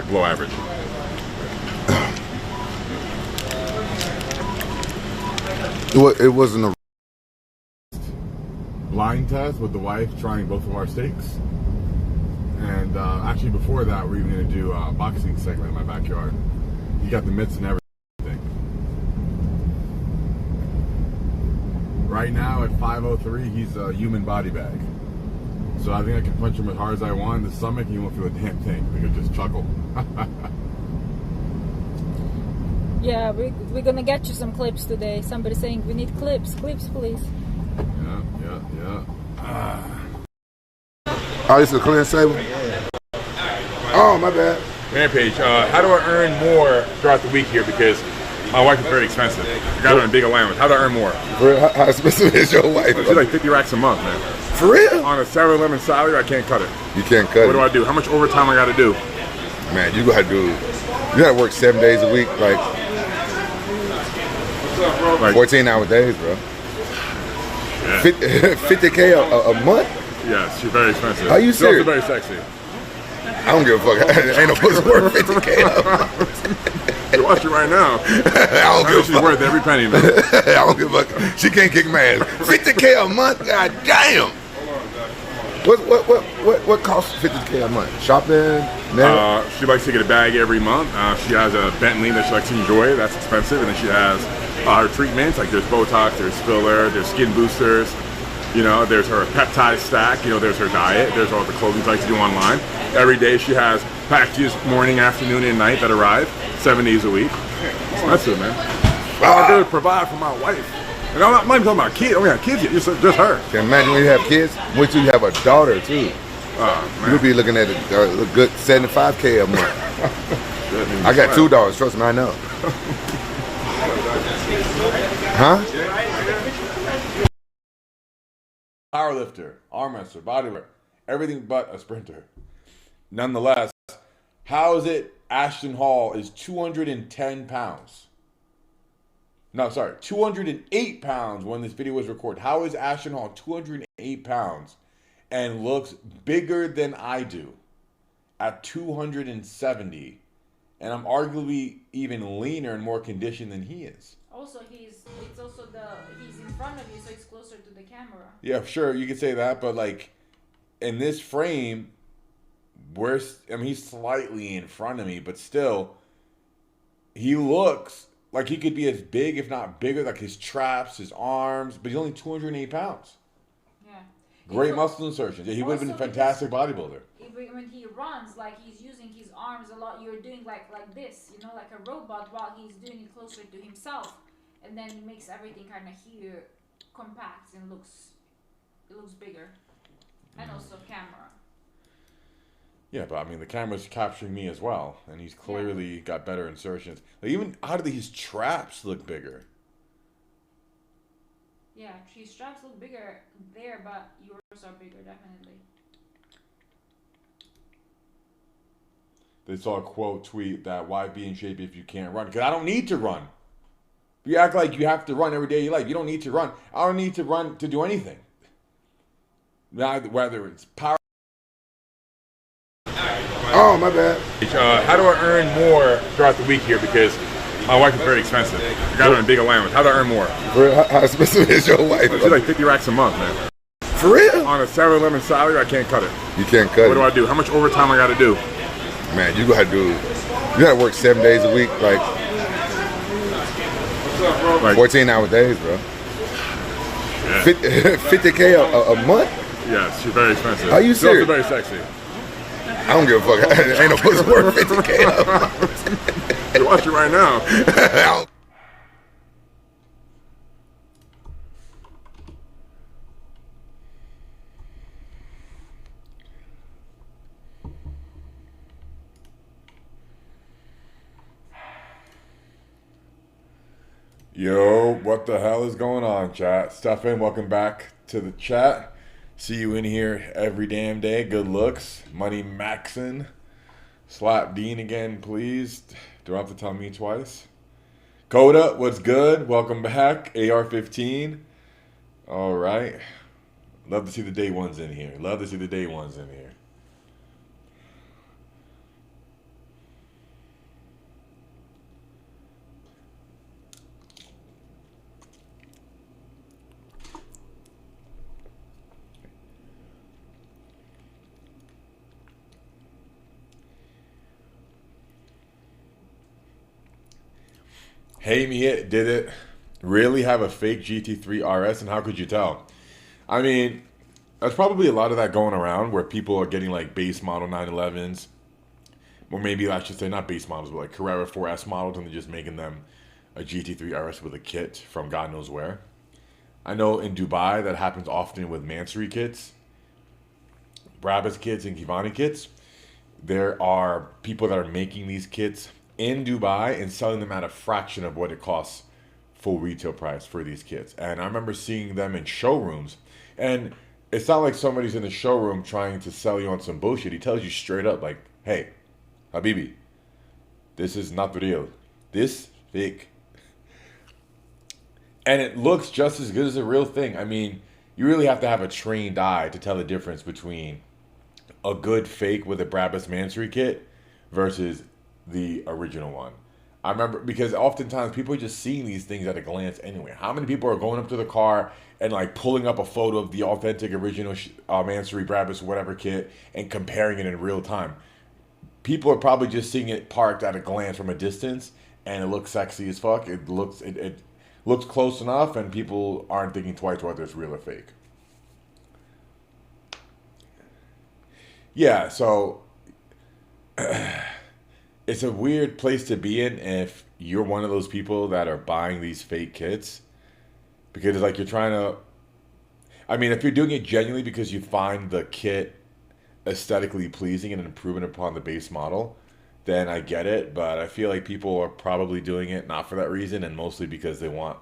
below average. It wasn't a blind test with the wife trying both of our steaks. And actually before that, we were even going to do a boxing segment in my backyard. You got the mitts and everything. Right now at 5:03, he's a human body bag. So I think I can punch him as hard as I want in the stomach and he won't feel a damn thing. I think he'll just chuckle. Yeah, we're gonna get you some clips today. Somebody saying we need clips please. Yeah. Oh, this is a clearance table? Oh, my bad. Rampage, how do I earn more throughout the week here? Because my wife is very expensive. I got her in big allowance. How do I earn more? How expensive is your wife? She's like 50 racks a month, man. For real? On a 7-11 salary, I can't cut it. You can't cut it. What do I do? How much overtime I got to do? Man, you gotta work 7 days a week, like 14-hour days, bro. Yeah. 50K a month? Yes, she's very expensive. Are you serious? She's also very sexy. I don't give a fuck. Ain't no pussy worth 50K a month. You watch it right now. I don't give a she's fuck. worth every penny, man. I don't give a fuck. She can't kick my ass. 50K a month? God damn. What costs 50K a month? Shopping? She likes to get a bag every month. She has a Bentley that she likes to enjoy. That's expensive. And then she has her treatments. Like there's Botox, there's filler, there's skin boosters. You know, there's her Peptide stack. You know, there's her diet. There's all the clothing she likes to do online. Every day she has packages morning, afternoon, and night that arrive 7 days a week. It's expensive, man. I gotta provide for my wife. And I'm not even talking about kids. I don't have kids yet. Just her. Can you imagine when you have kids? Wait till you have a daughter too. You'll be looking at a good 75K a month. I got 2 daughters. Trust me, I know. Huh? Powerlifter, arm wrestler, bodybuilder, everything but a sprinter. Nonetheless, how is it Ashton Hall is 210 pounds? No, sorry, 208 pounds when this video was recorded. How is Ashton Hall 208 pounds and looks bigger than I do at 270? And I'm arguably even leaner and more conditioned than he is. Also, he's in front of you, so he's closer to the camera. Yeah, sure, you could say that, but like in this frame, he's slightly in front of me, but still, he looks like he could be as big, if not bigger, like his traps, his arms, but he's only 208 pounds. Yeah. Great muscle insertions. Yeah, he would have been a fantastic bodybuilder. When he runs, like he's using his arms a lot. You're doing like this, you know, like a robot, while he's doing it closer to himself, and then it makes everything kind of here compact and it looks bigger, and also camera. Yeah, but I mean, the camera's capturing me as well, and he's clearly got better insertions. Like, even how do his traps look bigger? Yeah, his straps look bigger there, but yours are bigger, definitely. They saw a quote tweet that why be in shape if you can't run? Because I don't need to run. You act like you have to run every day of your life. You don't need to run. I don't need to run to do anything. Now, whether it's power. Oh, my bad. How do I earn more throughout the week here? Because my wife is very expensive. I got her in big allowance. How do I earn more? How expensive is your wife? She's like 50 racks a month, man. For real? On a 7-11 salary, I can't cut it. You can't cut it. What do I do? How much overtime I got to do? Man, you gotta work 7 days a week, like 14-hour days, bro. Yeah. 50K a month? Yes, she's very expensive. Are you serious? She's also very sexy. I don't give a fuck. Ain't no pussy worth 50K a month. You watch it right now. Yo, what the hell is going on, chat? Stefan, welcome back to the chat. See you in here every damn day. Good looks. Money Maxon. Slap Dean again, please. Don't have to tell me twice. Coda, what's good? Welcome back. AR-15. All right. Love to see the day ones in here. Love to see the day ones in here. Hey, Mia, did it really have a fake GT3 RS, and how could you tell? I mean, there's probably a lot of that going around where people are getting like base model 911s, or maybe I should say not base models, but like Carrera 4S models, and they're just making them a GT3 RS with a kit from God knows where. I know in Dubai that happens often with Mansory kits, Brabus kits, and Kivani kits. There are people that are making these kits in Dubai and selling them at a fraction of what it costs full retail price for these kits. And I remember seeing them in showrooms, and it's not like somebody's in the showroom trying to sell you on some bullshit. He tells you straight up, like, hey, Habibi, this is not the real. This fake. And it looks just as good as a real thing. I mean, you really have to have a trained eye to tell the difference between a good fake with a Brabus Mansory kit versus the original one. I remember, because oftentimes people are just seeing these things at a glance anyway. How many people are going up to the car and like pulling up a photo of the authentic original Mansory Brabus whatever kit and comparing it in real time? People are probably just seeing it parked at a glance from a distance, and it looks sexy as fuck. It looks close enough, and people aren't thinking twice whether it's real or fake. Yeah, so it's a weird place to be in if you're one of those people that are buying these fake kits, because it's like you're trying to, I mean, if you're doing it genuinely because you find the kit aesthetically pleasing and improving upon the base model, then I get it. But I feel like people are probably doing it not for that reason, and mostly because they want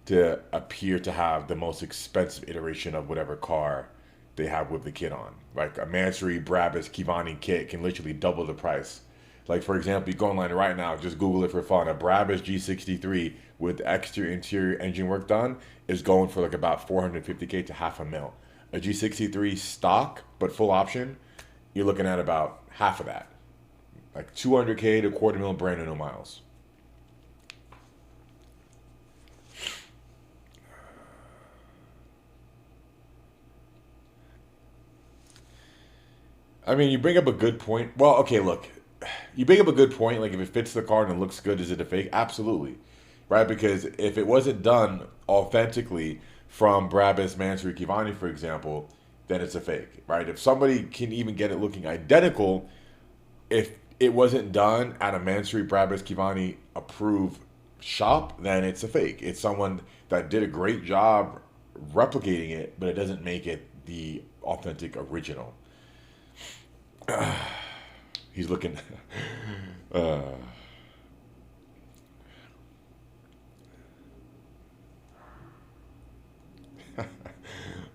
to appear to have the most expensive iteration of whatever car they have with the kit on. Like a Mansory Brabus Kivani kit can literally double the price. Like, for example, you go online right now, just Google it for fun. A Brabus G63 with exterior interior engine work done is going for like about $450K to $500,000. A G63 stock but full option, you're looking at about half of that, like $200K to $250,000 brand new miles. I mean, you bring up a good point. Well, okay, look, you bring up a good point. Like, if it fits the car and it looks good, is it a fake? Absolutely, right? Because if it wasn't done authentically from Brabus, Mansory, Kivani, for example, then it's a fake, right? If somebody can even get it looking identical, if it wasn't done at a Mansory, Brabus, Kivani approved shop, then it's a fake. It's someone that did a great job replicating it, but it doesn't make it the authentic original. He's looking.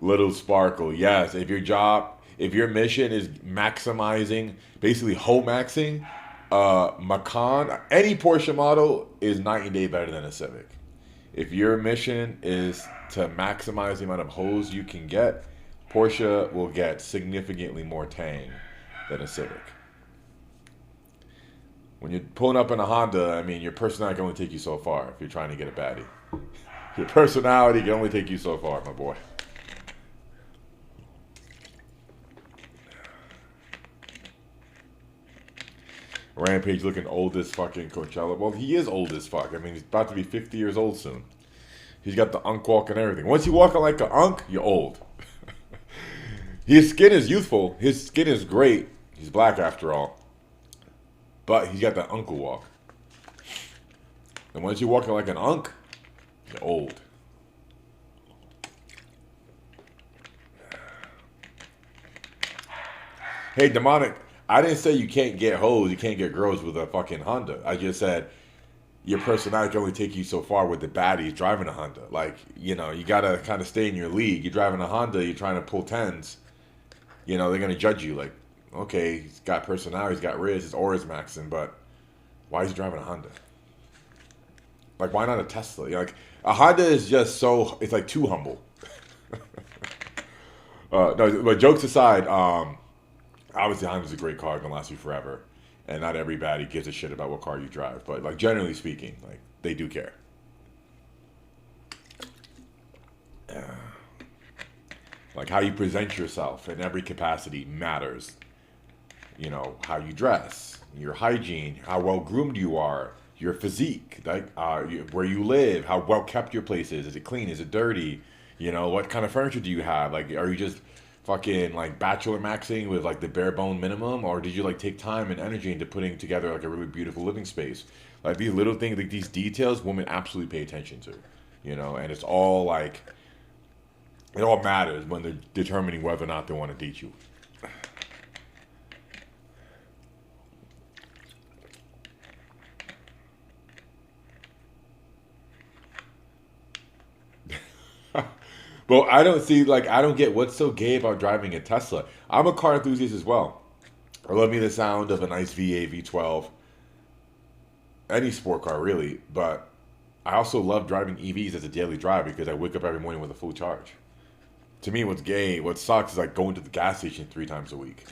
Little sparkle, yes. If your mission is maximizing, basically whole maxing, Macan, any Porsche model is night and day better than a Civic. If your mission is to maximize the amount of holes you can get, Porsche will get significantly more tang than a Civic. When you're pulling up in a Honda, I mean, your personality can only take you so far if you're trying to get a baddie. Your personality can only take you so far, my boy. Rampage looking old as fucking Coachella. Well, he is old as fuck. I mean, he's about to be 50 years old soon. He's got the unk walk and everything. Once you walk like an unk, you're old. His skin is youthful. His skin is great. He's black after all. But he's got that uncle walk. And once you're walking like an unk, you're old. Hey, Demonic, I didn't say you can't get hoes, you can't get girls with a fucking Honda. I just said your personality can only take you so far with the baddies driving a Honda. Like, you know, you got to kind of stay in your league. You're driving a Honda, you're trying to pull 10s. You know, they're going to judge you like, okay, he's got personality, he's got Riz, his aura's maxing, but why is he driving a Honda? Like, why not a Tesla? You know, like, a Honda is just so, it's like too humble. No, but jokes aside, obviously Honda's a great car, gonna last you forever. And not everybody gives a shit about what car you drive. But, like, generally speaking, like, they do care. Like, how you present yourself in every capacity matters. You know, how you dress, your hygiene, how well groomed you are, your physique, like where you live, how well kept your place is it clean, is it dirty, you know, what kind of furniture do you have, like are you just fucking like bachelor maxing with like the bare bone minimum, or did you like take time and energy into putting together like a really beautiful living space? Like these little things, like these details, women absolutely pay attention to, you know, and it's all like it all matters when they're determining whether or not they want to date you. Well, I don't see, like, I don't get what's so gay about driving a Tesla. I'm a car enthusiast as well. I love me the sound of a nice V8, V12, any sport car really, but I also love driving EVs as a daily drive because I wake up every morning with a full charge. To me, what's gay, what sucks is like going to the gas station 3 times a week.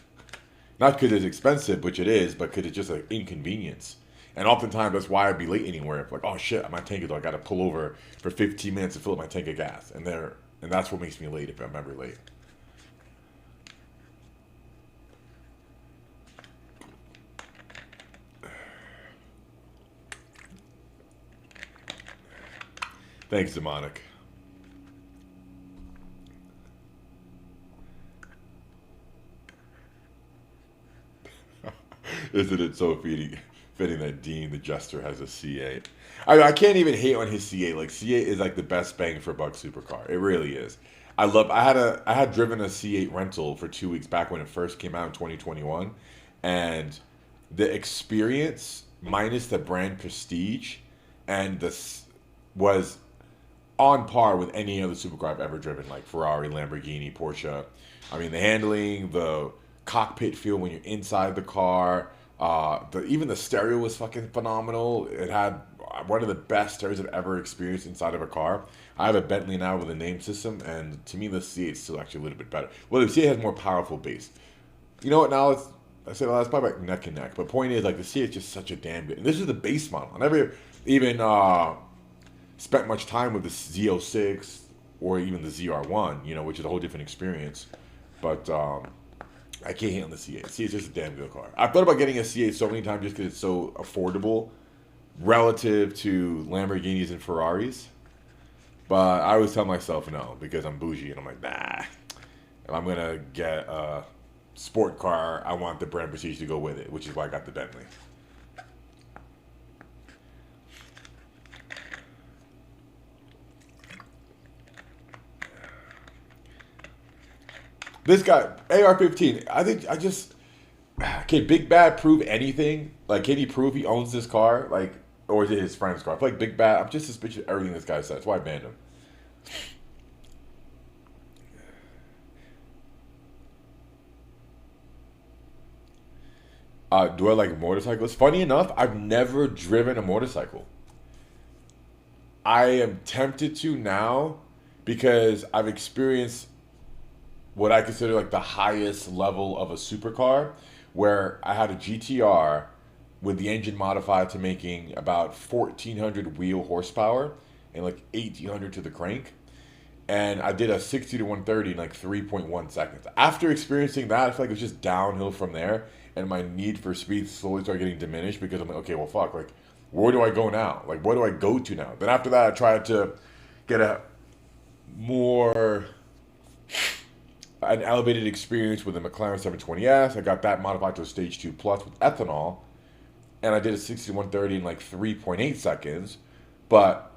Not because it's expensive, which it is, but because it's just an inconvenience. And oftentimes that's why I'd be late anywhere. Like, oh shit, my tank is low. I got to pull over for 15 minutes to fill up my tank of gas. And that's what makes me late if I'm ever late. Thanks, Demonic. Isn't it so fitting that Dean the Jester has a C8? I can't even hate on his C8. Like C8 is like the best bang for buck supercar. It really is. I had driven a C8 rental for 2 weeks back when it first came out in 2021, and the experience minus the brand prestige and this was on par with any other supercar I've ever driven, like Ferrari, Lamborghini, Porsche. I mean, the handling, the cockpit feel when you're inside the car, even the stereo was fucking phenomenal. It had one of the best stereos I've ever experienced inside of a car. I have a Bentley now with a name system, and to me, the C8 is still actually a little bit better. Well, the C8 has more powerful bass. You know what? Now I say, well, that's probably like neck and neck. But point is, like the C8 is just such a damn good. And this is the base model. I never even spent much time with the Z06 or even the ZR1, you know, which is a whole different experience. But I can't hate on the C8. C8 is just a damn good car. I've thought about getting a C8 so many times just because it's so affordable relative to Lamborghinis and Ferraris. But I always tell myself no because I'm bougie and I'm like, nah. If I'm going to get a sport car, I want the brand prestige to go with it, which is why I got the Bentley. This guy, AR-15, can Big Bad prove anything? Like, can he prove he owns this car? Like, or is it his friend's car? I feel like Big Bad, I'm just suspicious of everything this guy says. That's why I banned him. Do I like motorcycles? Funny enough, I've never driven a motorcycle. I am tempted to now because I've experienced what I consider like the highest level of a supercar, where I had a GTR with the engine modified to making about 1,400 wheel horsepower and like 1,800 to the crank. And I did a 60 to 130 in like 3.1 seconds. After experiencing that, I feel like it was just downhill from there, and my need for speed slowly started getting diminished because I'm like, okay, well, fuck, like, where do I go now? Like, where do I go to now? Then after that, I tried to get an elevated experience with a McLaren 720S. I got that modified to a Stage 2 Plus with ethanol, and I did a 60 to 130 in like 3.8 seconds, but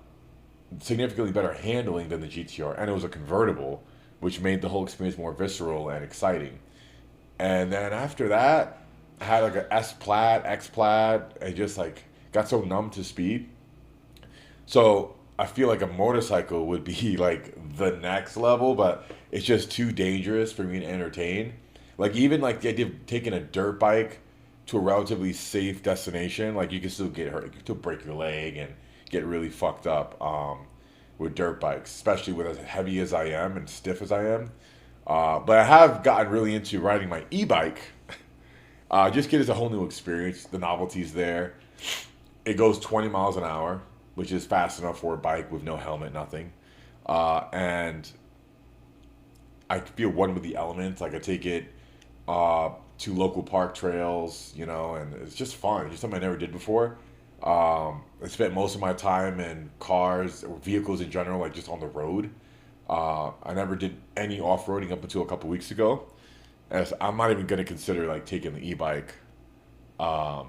significantly better handling than the GTR, and it was a convertible, which made the whole experience more visceral and exciting. And then after that, I had like a S-Plaid, X-Plaid, and just like got so numb to speed. So I feel like a motorcycle would be like the next level, but it's just too dangerous for me to entertain. Like even like the idea of taking a dirt bike to a relatively safe destination, like you can still get hurt, you can still break your leg and get really fucked up with dirt bikes, especially with as heavy as I am and stiff as I am. But I have gotten really into riding my e-bike. Just because it's a whole new experience. The novelty's there. It goes 20 miles an hour, which is fast enough for a bike with no helmet, nothing. And I feel one with the elements. Like I take it to local park trails, you know, and it's just fun. It's just something I never did before. I spent most of my time in cars or vehicles in general, like just on the road. I never did any off-roading up until a couple weeks ago. As I'm not even going to consider like taking the e-bike um,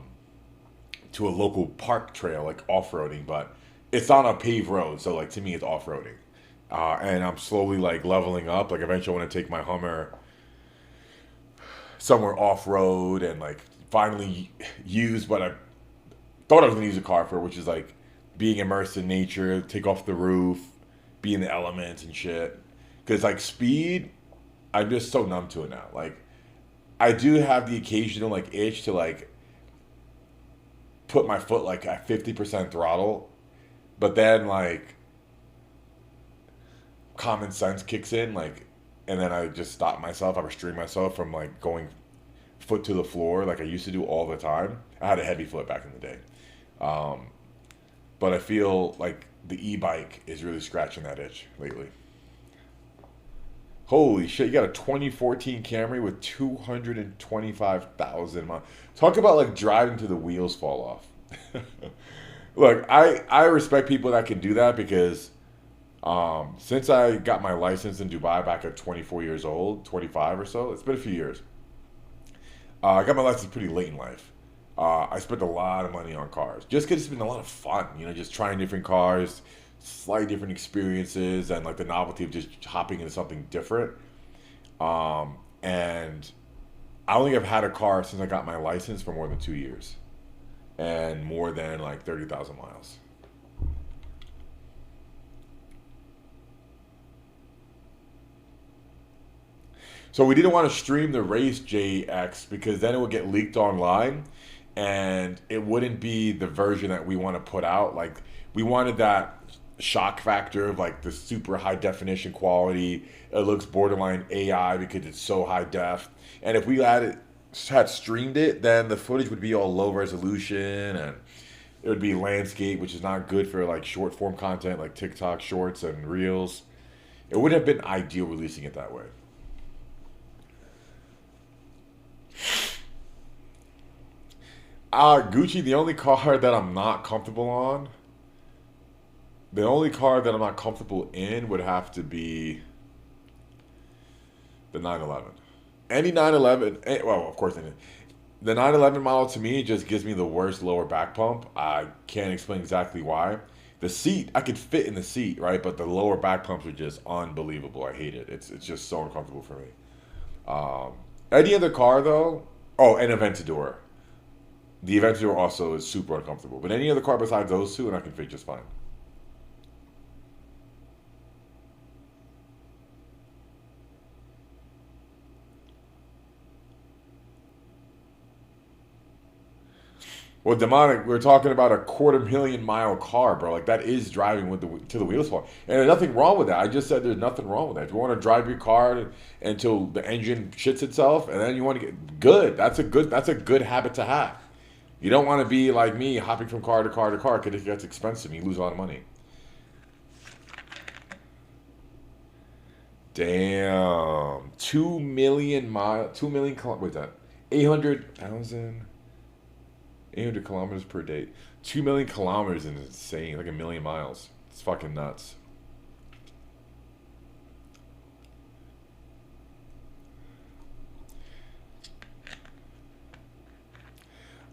to a local park trail, like off-roading, but it's on a paved road, so like to me, it's off-roading. And I'm slowly like leveling up. Like eventually, I want to take my Hummer somewhere off-road and like finally use what I thought I was gonna use a car for, which is like being immersed in nature, take off the roof, be in the elements and shit. Because like speed, I'm just so numb to it now. Like I do have the occasional like itch to like put my foot like at 50% throttle, but then like common sense kicks in, like, and then I just stop myself. I restrain myself from like going foot to the floor like I used to do all the time. I had a heavy foot back in the day. Um, but I feel like the e-bike is really scratching that itch lately. Holy shit, you got a 2014 Camry with 225,000 miles. Talk about like driving till the wheels fall off. Look, I respect people that can do that because since I got my license in Dubai back at 24 years old, 25 or so, it's been a few years. I got my license pretty late in life. I spent a lot of money on cars just because it's been a lot of fun, you know, just trying different cars, slightly different experiences, and like the novelty of just hopping into something different. And I only have had a car since I got my license for more than 2 years and more than like 30,000 miles. So we didn't want to stream the race JX because then it would get leaked online and it wouldn't be the version that we want to put out. Like we wanted that shock factor of like the super high definition quality. It looks borderline AI because it's so high def. And if we had streamed it, then the footage would be all low resolution and it would be landscape, which is not good for like short form content like TikTok shorts and reels. It would have been ideal releasing it that way. Gucci, the only car that I'm not comfortable on, the only car that I'm not comfortable in would have to be the 911. Any 911, well, of course, the 911 model to me just gives me the worst lower back pump. I can't explain exactly why. The seat, I could fit in the seat, right? But the lower back pumps are just unbelievable. I hate it. It's just so uncomfortable for me. Um, any other car though? Oh, and Aventador. The Aventador also is super uncomfortable. But any other car besides those two, and I can fit just fine. Well, demonic, we're talking about a 250,000 mile car, bro. Like that is driving with to the wheels fall, and there's nothing wrong with that. I just said there's nothing wrong with that. If you want to drive your car until the engine shits itself, and then you want to get good, that's a good habit to have. You don't want to be like me, hopping from car to car to car, because it gets expensive. You lose a lot of money. Damn, 2 million miles, 2 million kilometers. What's that? 800,000. 800 kilometers per day. 2 million kilometers is insane. Like a million miles. It's fucking nuts.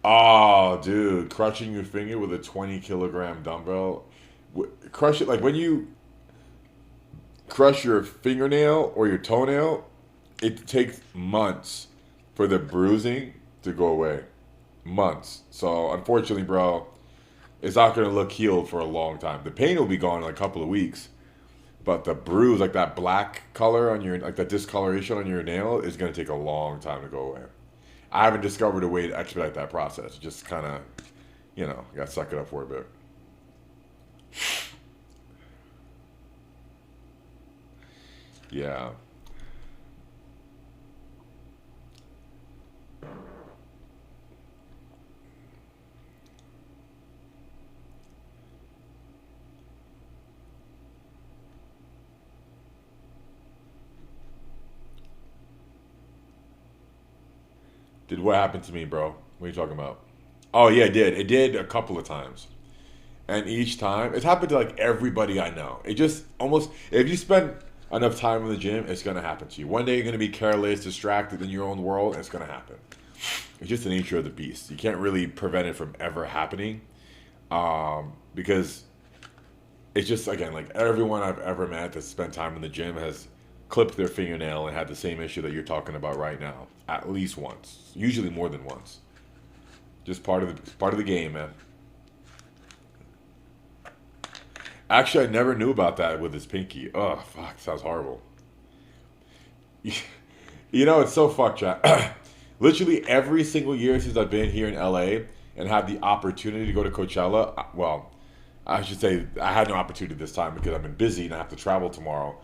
Oh, dude. Crushing your finger with a 20 kilogram dumbbell. Crush it. Like when you crush your fingernail or your toenail, it takes months for the bruising to go away. Months. So unfortunately, bro, it's not gonna look healed for a long time. The pain will be gone in a couple of weeks, but the bruise, like that black color on your, like that discoloration on your nail, is gonna take a long time to go away. I haven't discovered a way to expedite that process. Just kind of, got to suck it up for a bit. Yeah. Did what happened to me, bro? What are you talking about? Oh yeah, it did. It did a couple of times. And each time, it's happened to like everybody I know. It just almost, if you spend enough time in the gym, it's going to happen to you. One day you're going to be careless, distracted in your own world, and it's going to happen. It's just the nature of the beast. You can't really prevent it from ever happening, because it's just, again, like everyone I've ever met that spent time in the gym has clipped their fingernail and had the same issue that you're talking about right now. At least once. Usually more than once. Just part of the game, man. Actually, I never knew about that with his pinky. Oh, fuck, sounds horrible. You know, it's so fucked, chat. Literally every single year since I've been here in LA and had the opportunity to go to Coachella, well, I should say I had no opportunity this time because I've been busy and I have to travel tomorrow.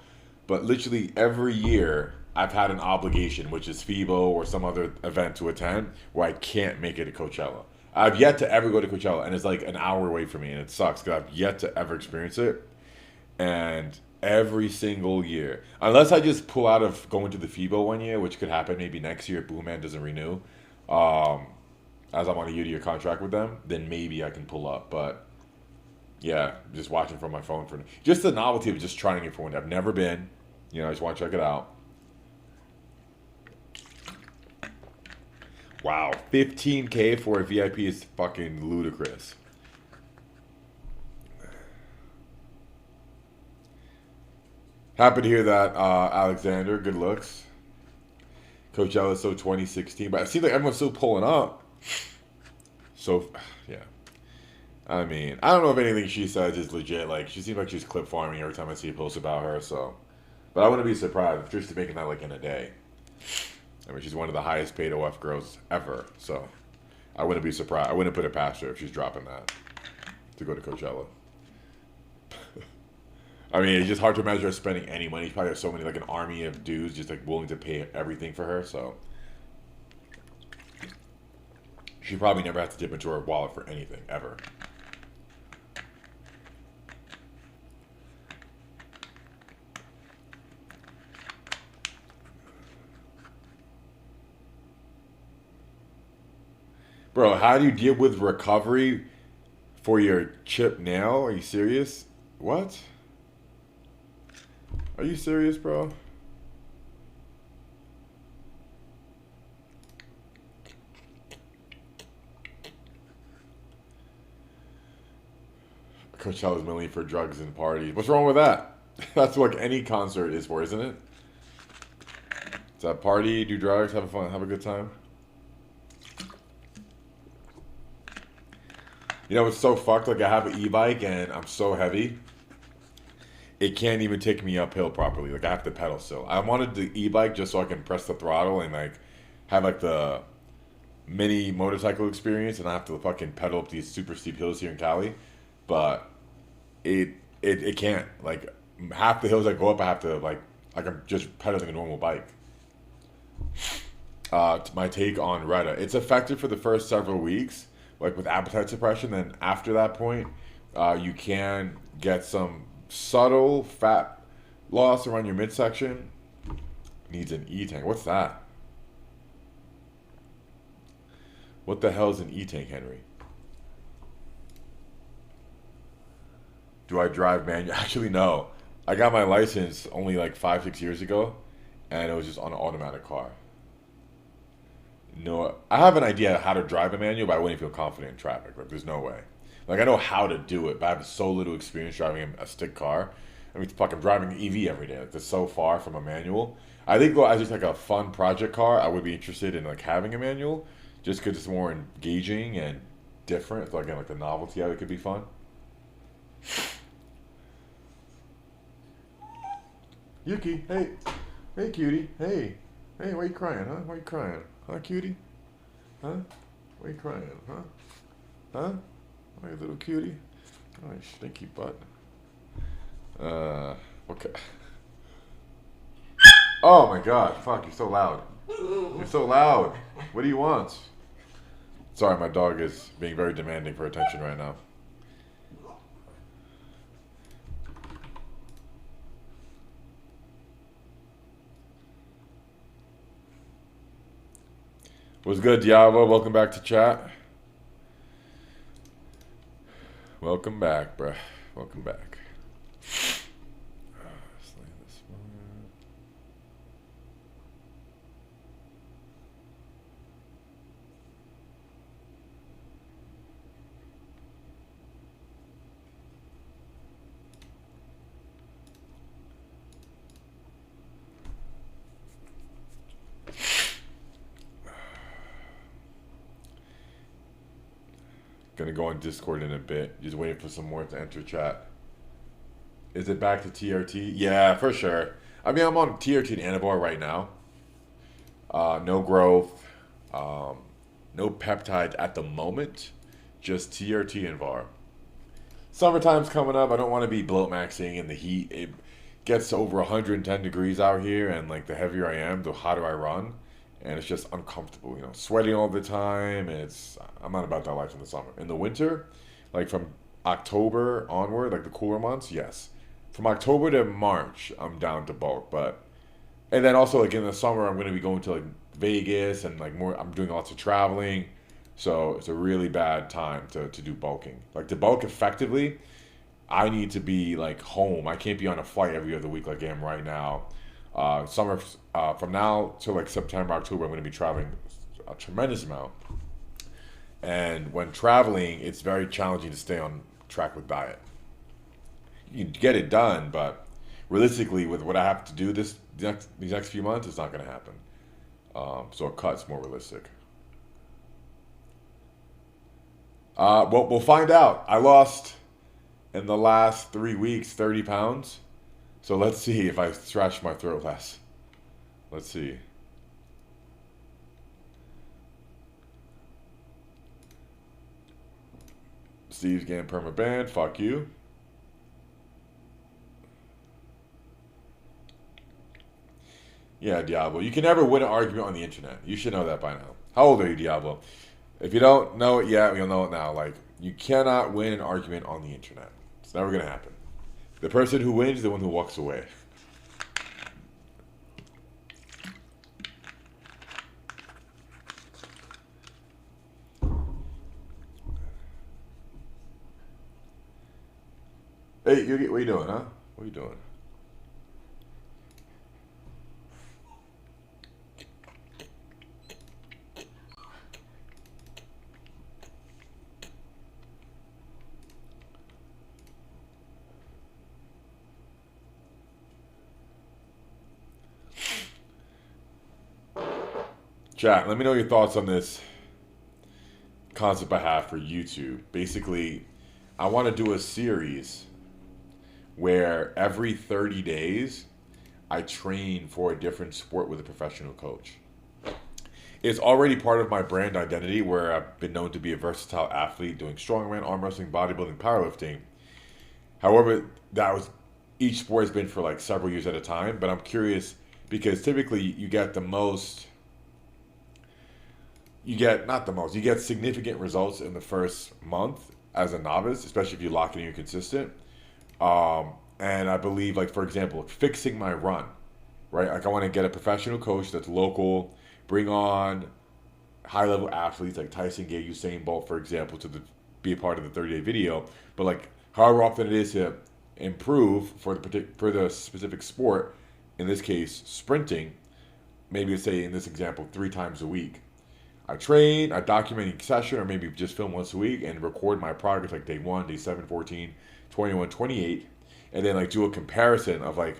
But literally every year I've had an obligation, which is FIBO or some other event to attend, where I can't make it to Coachella. I've yet to ever go to Coachella, and it's like an hour away from me, and it sucks because I've yet to ever experience it. And every single year, unless I just pull out of going to the FIBO one year, which could happen maybe next year if Boomman doesn't renew, as I'm on a year-to-year contract with them, then maybe I can pull up. But yeah, just watching from my phone for just the novelty of just trying it for one day. I've never been, I just want to check it out. Wow, $15K for a VIP is fucking ludicrous. Happy to hear that, Alexander. Good looks. Coachella so 2016, but it seems like everyone's still pulling up. So, yeah. I mean, I don't know if anything she says is legit. Like, she seems like she's clip farming every time I see a post about her. So, but I wouldn't be surprised if she's making that like in a day. I mean, she's one of the highest paid OF girls ever. So, I wouldn't be surprised. I wouldn't put it past her if she's dropping that to go to Coachella. I mean, it's just hard to imagine her spending any money. She probably has so many, like an army of dudes just like willing to pay everything for her. So she probably never has to dip into her wallet for anything, ever. Bro, how do you deal with recovery for your chipped nail? Are you serious? What? Are you serious, bro? Coachella's mainly for drugs and parties. What's wrong with that? That's what any concert is for, isn't it? It's a party, do drugs, have fun, have a good time. You know, it's so fucked. Like, I have an e-bike and I'm so heavy. It can't even take me uphill properly. Like, I have to pedal still. I wanted the e-bike just so I can press the throttle and, like, have, like, the mini motorcycle experience, and I have to fucking pedal up these super steep hills here in Cali. But it can't. Like, half the hills I go up, I have to, like I'm just pedaling a normal bike. My take on Retta. It's effective for the first several weeks, like, with appetite suppression. Then after that point, you can get some subtle fat loss around your midsection. Needs an E-tank. What's that? What the hell is an E-tank, Henry? Do I drive manual? Actually, no. I got my license only like 5-6 years ago, and it was just on an automatic car. No, I have an idea how to drive a manual, but I wouldn't feel confident in traffic. Like, there's no way. Like, I know how to do it, but I have so little experience driving a stick car. I mean, fucking driving an EV every day. Like, that's so far from a manual. I think, though, as just like a fun project car, I would be interested in like having a manual, just because it's more engaging and different. So again, like the novelty of it could be fun. Yuki, hey, hey, cutie, hey, why are you crying, huh? Why are you crying, huh, cutie, huh? Why are you crying, huh? Huh? Why you little cutie? Oh, you stinky butt. Okay. Oh my God! Fuck! You're so loud. You're so loud. What do you want? Sorry, my dog is being very demanding for attention right now. What's good, Diablo? Welcome back to chat. Welcome back, bruh. Welcome back. Slay this one. Gonna go on Discord in a bit. Just waiting for some more to enter chat. Is it back to TRT? Yeah, for sure. I mean, I'm on TRT and Anavar right now. No growth, no peptide at the moment. Just TRT and VAR. Summertime's coming up. I don't want to be bloat maxing in the heat. It gets to over 110 degrees out here, and like the heavier I am, the hotter I run, and it's just uncomfortable. You know, sweating all the time. And I'm not about that life in the summer. In the winter, like from October onward, like the cooler months, yes. From October to March, I'm down to bulk, and then also like in the summer, I'm going to be going to like Vegas and like more. I'm doing lots of traveling. So it's a really bad time to do bulking. Like to bulk effectively, I need to be like home. I can't be on a flight every other week like I am right now. Summer from now to like September, October, I'm going to be traveling a tremendous amount. And when traveling, it's very challenging to stay on track with diet. You get it done, but realistically, with what I have to do these next few months, it's not going to happen. So a cut's more realistic. Well, we'll find out. I lost in the last 3 weeks 30 pounds. So let's see if I scratch my throat less. Let's see. Steve's getting perma-banned. Fuck you. Yeah, Diablo. You can never win an argument on the internet. You should know that by now. How old are you, Diablo? If you don't know it yet, you'll know it now. Like, you cannot win an argument on the internet. It's never going to happen. The person who wins is the one who walks away. Hey, what are you doing, huh? What are you doing? Chat, let me know your thoughts on this concept I have for YouTube. Basically, I want to do a series where every 30 days I train for a different sport with a professional coach. It's already part of my brand identity where I've been known to be a versatile athlete doing strongman, arm wrestling, bodybuilding, powerlifting. However, each sport has been for like several years at a time, but I'm curious because typically you get you get significant results in the first month as a novice, especially if you lock in and you're consistent. And I believe, like, for example, fixing my run, right? Like, I want to get a professional coach that's local, bring on high-level athletes like Tyson Gay, Usain Bolt, for example, be a part of the 30-day video. But, like, however often it is to improve for the specific sport, in this case, sprinting, maybe say in this example, 3 times a week. I train, I document each session, or maybe just film once a week and record my progress like day 1, day 7, 14, 21, 28, and then like do a comparison of like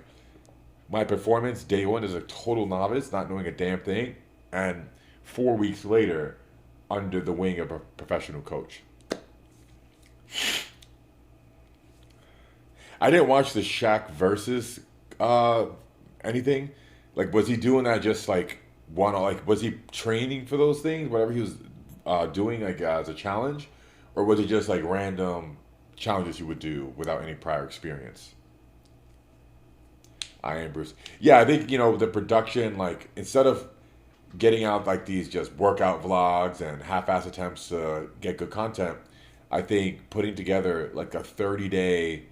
my performance day 1 as a total novice, not knowing a damn thing, and 4 weeks later under the wing of a professional coach. I didn't watch the Shaq versus anything. Like, was he doing that just like was he training for those things, whatever he was doing like as a challenge, or was it just like random challenges you would do without any prior experience? I am Bruce. Yeah, I think the production, like instead of getting out like these just workout vlogs and half-ass attempts to get good content, I think putting together like a 30-day.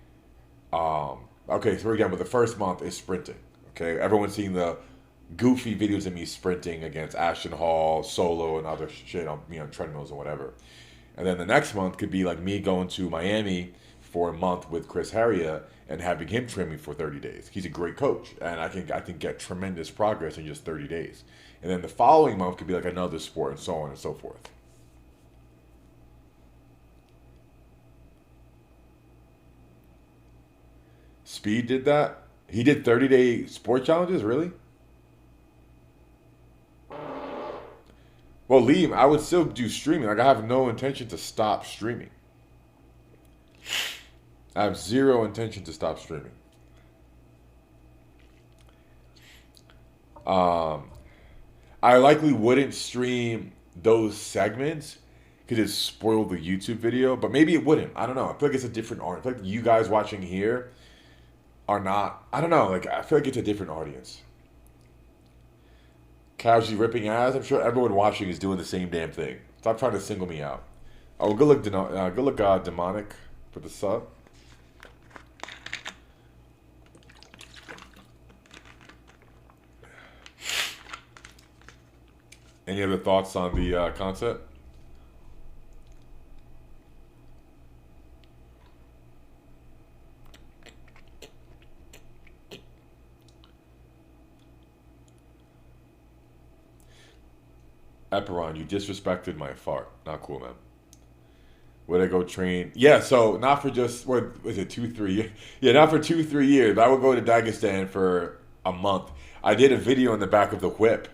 Okay, for example, the first month is sprinting. Okay, everyone's seen the goofy videos of me sprinting against Ashton Hall, solo, and other shit on treadmills and whatever. And then the next month could be like me going to Miami for a month with Chris Harria and having him train me for 30 days. He's a great coach, and I think get tremendous progress in just 30 days. And then the following month could be like another sport, and so on and so forth. Speed did that? He did 30-day sport challenges, really? Well, Liam, I would still do streaming. Like, I have no intention to stop streaming. I have zero intention to stop streaming. I likely wouldn't stream those segments because it spoiled the YouTube video, but maybe it wouldn't. I don't know. I feel like it's a different audience. I feel like you guys watching here are not, I don't know, like, I feel like it's a different audience. Casually ripping ass, I'm sure everyone watching is doing the same damn thing. Stop trying to single me out. Oh, good look, Demonic, for the sub. Any other thoughts on the concept? Eperon, you disrespected my fart. Not cool, man. Would I go train? Yeah, so not for just, what was it, 2-3 years? Yeah, not for 2-3 years. But I would go to Dagestan for a month. I did a video in the back of the whip,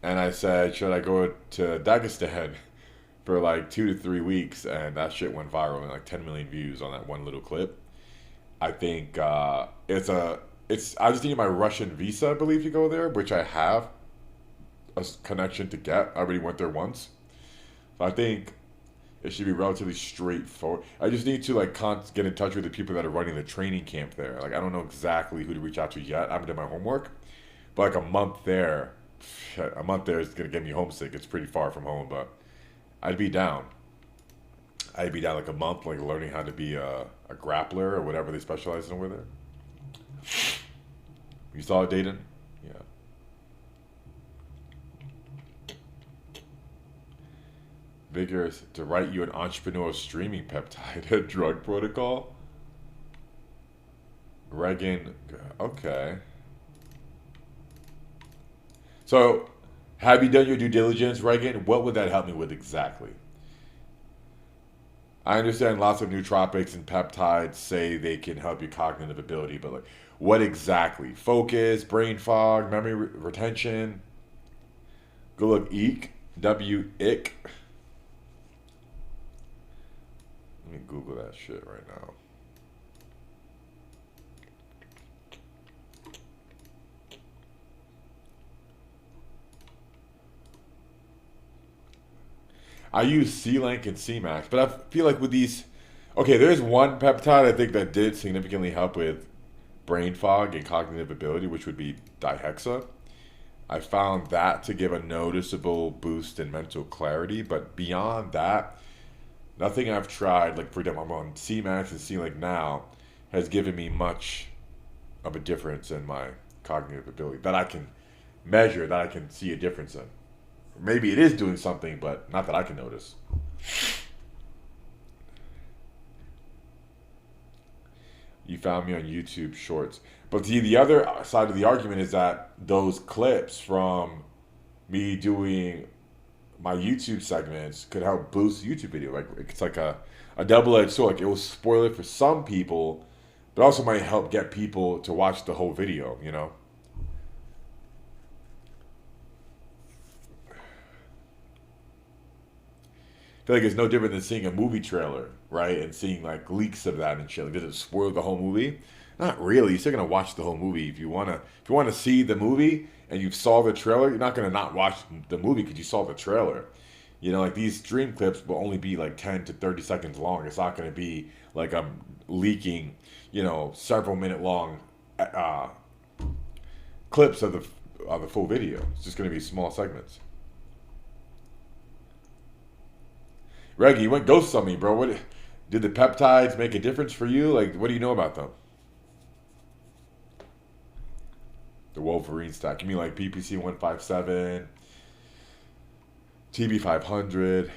and I said, should I go to Dagestan for like 2 to 3 weeks? And that shit went viral, and like 10 million views on that one little clip. I think I just need my Russian visa, I believe, to go there, which I have a connection to get. I already went there once. So I think it should be relatively straightforward. I just need to like get in touch with the people that are running the training camp there. Like, I don't know exactly who to reach out to yet. I haven't done my homework. But like a month there is going to get me homesick. It's pretty far from home, but I'd be down. I'd be down like a month, like learning how to be a grappler or whatever they specialize in over there. You saw it, Dayton? Yeah. Vigorous to write you an entrepreneurial streaming peptide, a drug protocol. Reagan, okay. So, have you done your due diligence, Reagan? What would that help me with exactly? I understand lots of nootropics and peptides say they can help your cognitive ability, but like, what exactly? Focus, brain fog, memory retention. Good look, Eek, W-Ick. Let me Google that shit right now. I use C-Link and C-Max, but I feel like with these, okay, there's one peptide I think that did significantly help with brain fog and cognitive ability, which would be dihexa. I found that to give a noticeable boost in mental clarity, but beyond that, nothing I've tried, like for example, I'm on C-Max and C-Link now, has given me much of a difference in my cognitive ability that I can measure, that I can see a difference in. Maybe it is doing something, but not that I can notice. You found me on YouTube Shorts. But see, the other side of the argument is that those clips from me doing my YouTube segments could help boost YouTube video. Like, it's like a double-edged sword. Like, it will spoil it for some people, but also might help get people to watch the whole video, you know? I feel like it's no different than seeing a movie trailer, right? And seeing like leaks of that and shit. Like, does it spoil the whole movie? Not really. You're still gonna watch the whole movie. If you wanna see the movie and you saw the trailer, you're not gonna not watch the movie because you saw the trailer. You know, like these stream clips will only be like 10 to 30 seconds long. It's not gonna be like I'm leaking, you know, several minute long clips of the full video. It's just gonna be small segments. Reggie, you went ghost on me, bro. What did the peptides make a difference for you? Like, what do you know about them? The Wolverine stack. You mean like PPC 157, TB 500?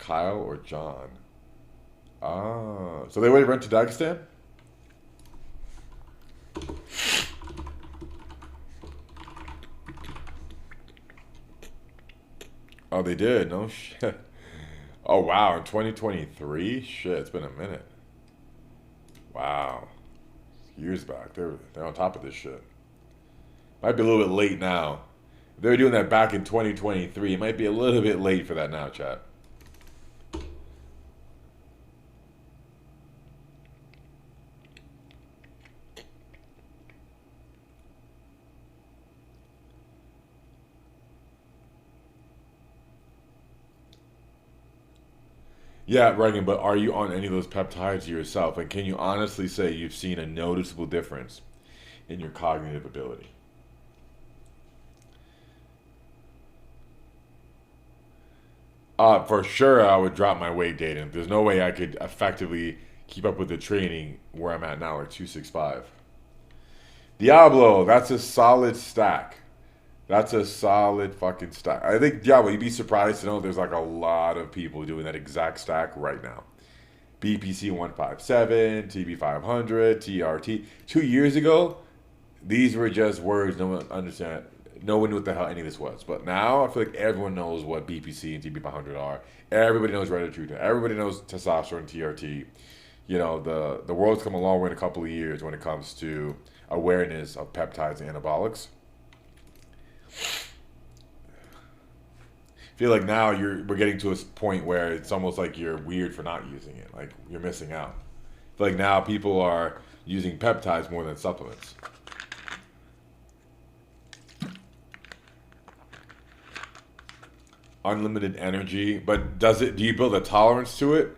Kyle or John. Ah, so they went to Dagestan? Oh, they did? No shit. Oh, wow. In 2023? Shit, it's been a minute. Wow. Years back. They're on top of this shit. Might be a little bit late now. If they were doing that back in 2023, it might be a little bit late for that now, chat. Yeah, Reagan, but are you on any of those peptides yourself? And can you honestly say you've seen a noticeable difference in your cognitive ability? For sure, I would drop my weight dating. There's no way I could effectively keep up with the training where I'm at now, like 265. Diablo, that's a solid stack. That's a solid fucking stack. I think Diablo, you'd be surprised to know there's like a lot of people doing that exact stack right now. BPC 157, TB 500, TRT. 2 years ago, these were just words no one understand. No one knew what the hell any of this was. But now I feel like everyone knows what BPC and TB 500 are. Everybody knows Reddit. Everybody knows testosterone, TRT. You know, the world's come a long way in a couple of years when it comes to awareness of peptides and anabolics. I feel like now we're getting to a point where it's almost like you're weird for not using it. Like you're missing out. I feel like now people are using peptides more than supplements. Unlimited energy, but do you build a tolerance to it?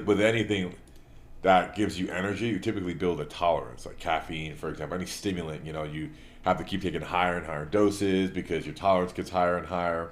With anything that gives you energy, you typically build a tolerance, like caffeine, for example, any stimulant, you have to keep taking higher and higher doses because your tolerance gets higher and higher.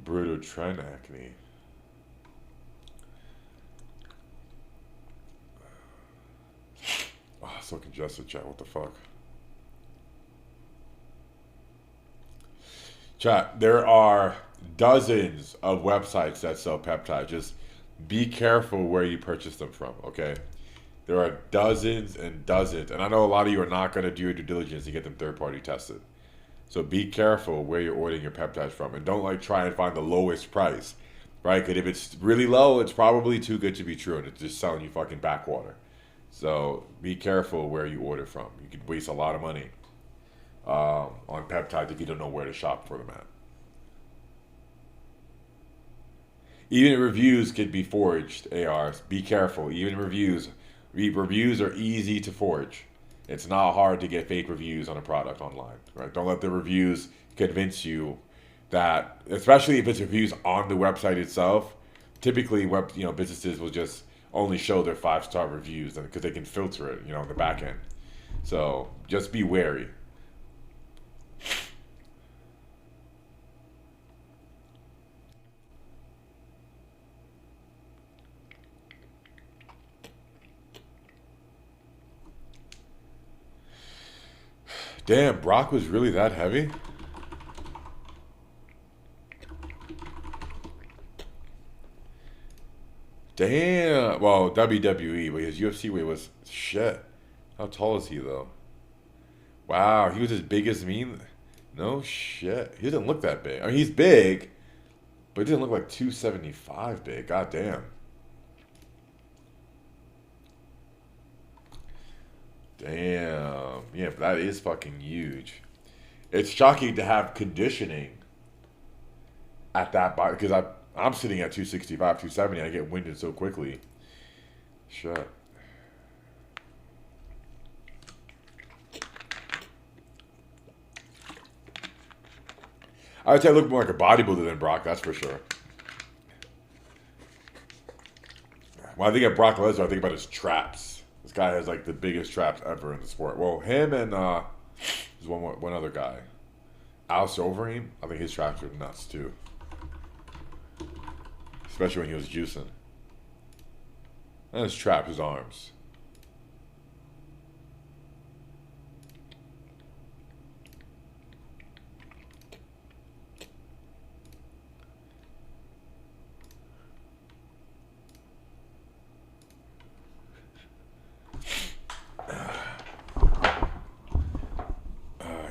Brutal trend acne. Oh, so congested, chat. What the fuck? Chat, there are dozens of websites that sell peptides. Just be careful where you purchase them from, okay? There are dozens and dozens. And I know a lot of you are not going to do your due diligence to get them third-party tested. So be careful where you're ordering your peptides from. And don't try and find the lowest price, right? Because if it's really low, it's probably too good to be true. And it's just selling you fucking backwater. So be careful where you order from. You could waste a lot of money on peptides if you don't know where to shop for them at. Even reviews could be forged, ARs. Be careful. Even reviews are easy to forge. It's not hard to get fake reviews on a product online, right? Don't let the reviews convince you that, especially if it's reviews on the website itself. Typically, businesses will just only show their 5-star reviews because they can filter it, in the back end. So just be wary. Damn, Brock was really that heavy? Damn. Well, WWE, but his UFC weight was shit. How tall is he, though? Wow, he was as big as me? No shit. He doesn't look that big. I mean, he's big, but he doesn't look like 275 big. God damn. Damn. Yeah, that is fucking huge. It's shocking to have conditioning at that body because I'm sitting at 265, 270. I get winded so quickly. Shit. I would say I look more like a bodybuilder than Brock, that's for sure. When I think of Brock Lesnar, I think about his traps. This guy has like the biggest traps ever in the sport. Well, him and there's one other guy, Alistair Overeem. I think his traps are nuts too, especially when he was juicing. And his trap, his arms.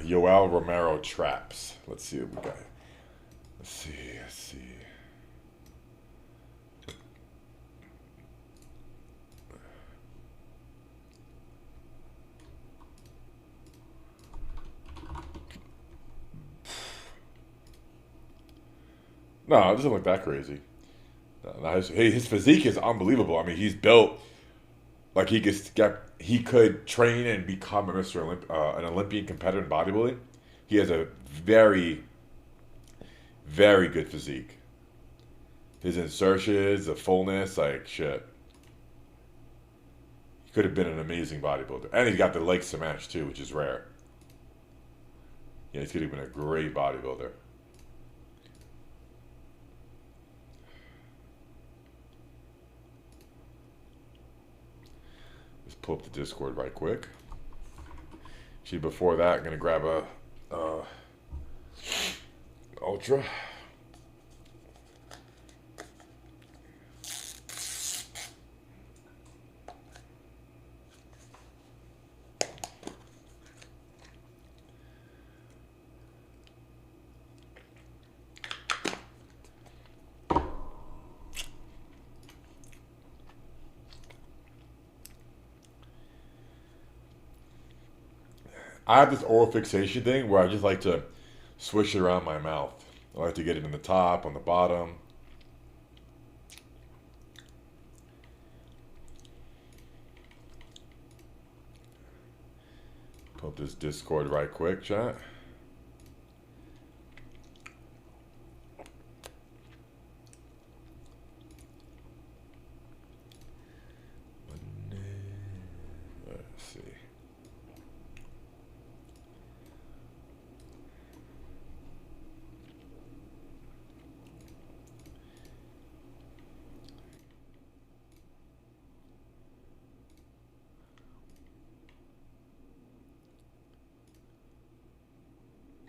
Yoel Romero traps. Let's see what we got. Let's see. No, it doesn't look that crazy. No, his physique is unbelievable. I mean, he's built like he could train and become an Olympian competitor in bodybuilding. He has a very, very good physique. His insertions, the fullness, like shit. He could have been an amazing bodybuilder. And he's got the leg smash too, which is rare. Yeah, he's could have been a great bodybuilder. Just pull up the Discord right quick. See, before that, I'm gonna grab a Ultra. I have this oral fixation thing where I just like to swish it around my mouth. I like to get it in the top, on the bottom. Pull up this Discord right quick, chat. Let's see.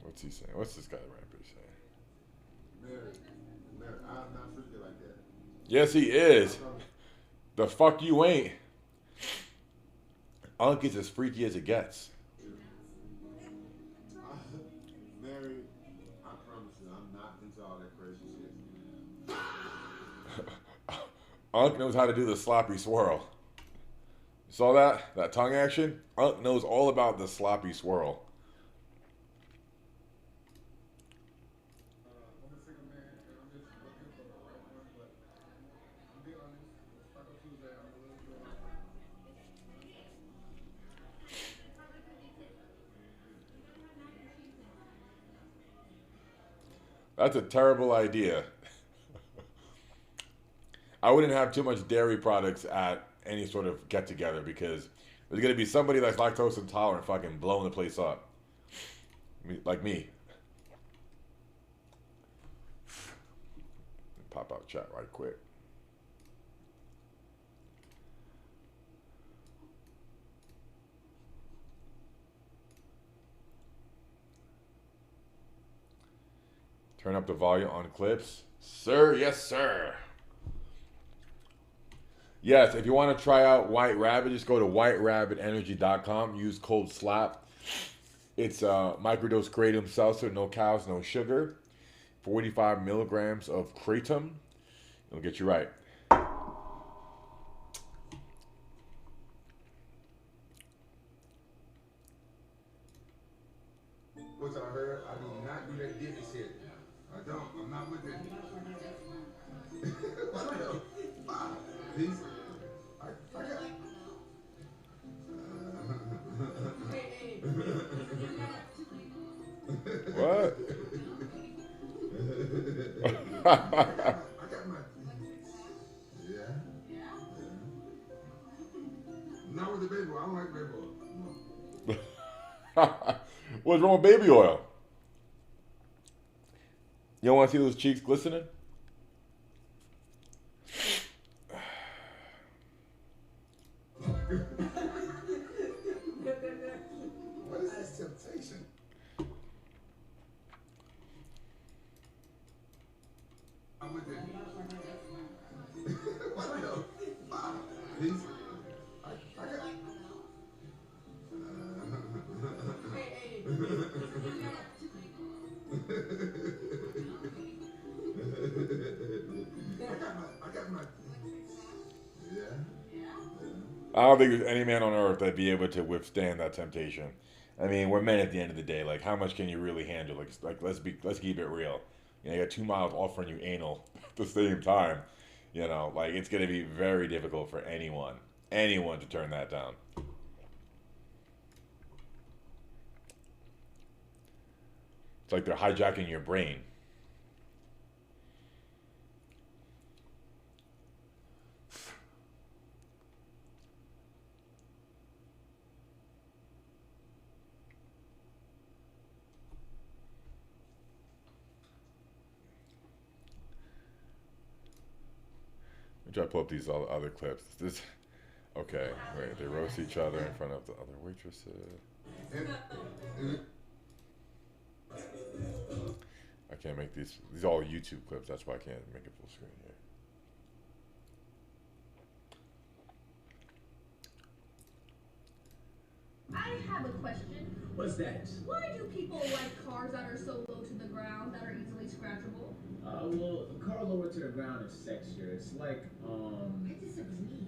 What's he saying? What's this guy Rampage saying? Mary, I'm not freaky like that. Yes, he is. The fuck you ain't. Unk is as freaky as it gets. Mary, I promise you, I'm not into all that crazy shit. Unk knows how to do the sloppy swirl. You saw that? That tongue action? Unk knows all about the sloppy swirl. That's a terrible idea. I wouldn't have too much dairy products at any sort of get together because there's gonna be somebody that's lactose intolerant fucking blowing the place up. Like me. Pop out chat right quick. Turn up the volume on clips. Sir, yes, sir. Yes, if you want to try out White Rabbit, just go to whiterabbitenergy.com. Use code SLAP. It's microdose kratom seltzer, no cows, no sugar. 45 milligrams of kratom. It'll get you right. Which I heard, I do not do that dippy shit. I don't. I'm not with it. These, I got. What? I got my. Yeah. Not with the baby oil. I don't like baby oil. What's wrong with baby oil? You don't want to see those cheeks glistening? What is this temptation? I'm with it. What the fuck? These. I got. I got my. Yeah. I don't think there's any man on earth that'd be able to withstand that temptation. I mean, we're men at the end of the day. Like, how much can you really handle? Let's keep it real. You know, you got 2 miles offering you anal at the same time. You know, like it's gonna be very difficult for anyone to turn that down. It's like they're hijacking your brain. Let me try to pull up these other clips. This, okay, wait. They roast each other in front of the other waitresses. I can't make these. These are all YouTube clips. That's why I can't make it full screen here. I have a question. What's that? Why do people like cars that are so low to the ground that are easily scratchable? Well, a car lower to the ground is sexier. It's like, I disagree.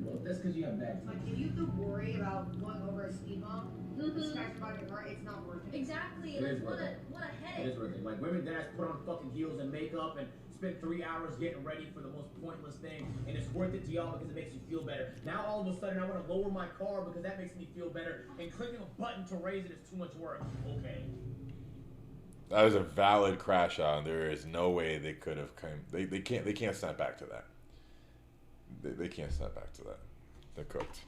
well, that's because you have bad Like, taste. if you have to worry about going over a speed bump, scratching by your car, it's not worth it. Exactly. It Like, is what worth it. a It headache. is worth it. Like, women dads put on fucking heels and makeup and spend 3 hours getting ready for the most pointless thing, and it's worth it to y'all because it makes you feel better. Now all of a sudden I want to lower my car because that makes me feel better, and clicking a button to raise it is too much work. Okay. That is a valid crash out, and there is no way they could have come. They can't snap back to that. They can't snap back to that. They're cooked.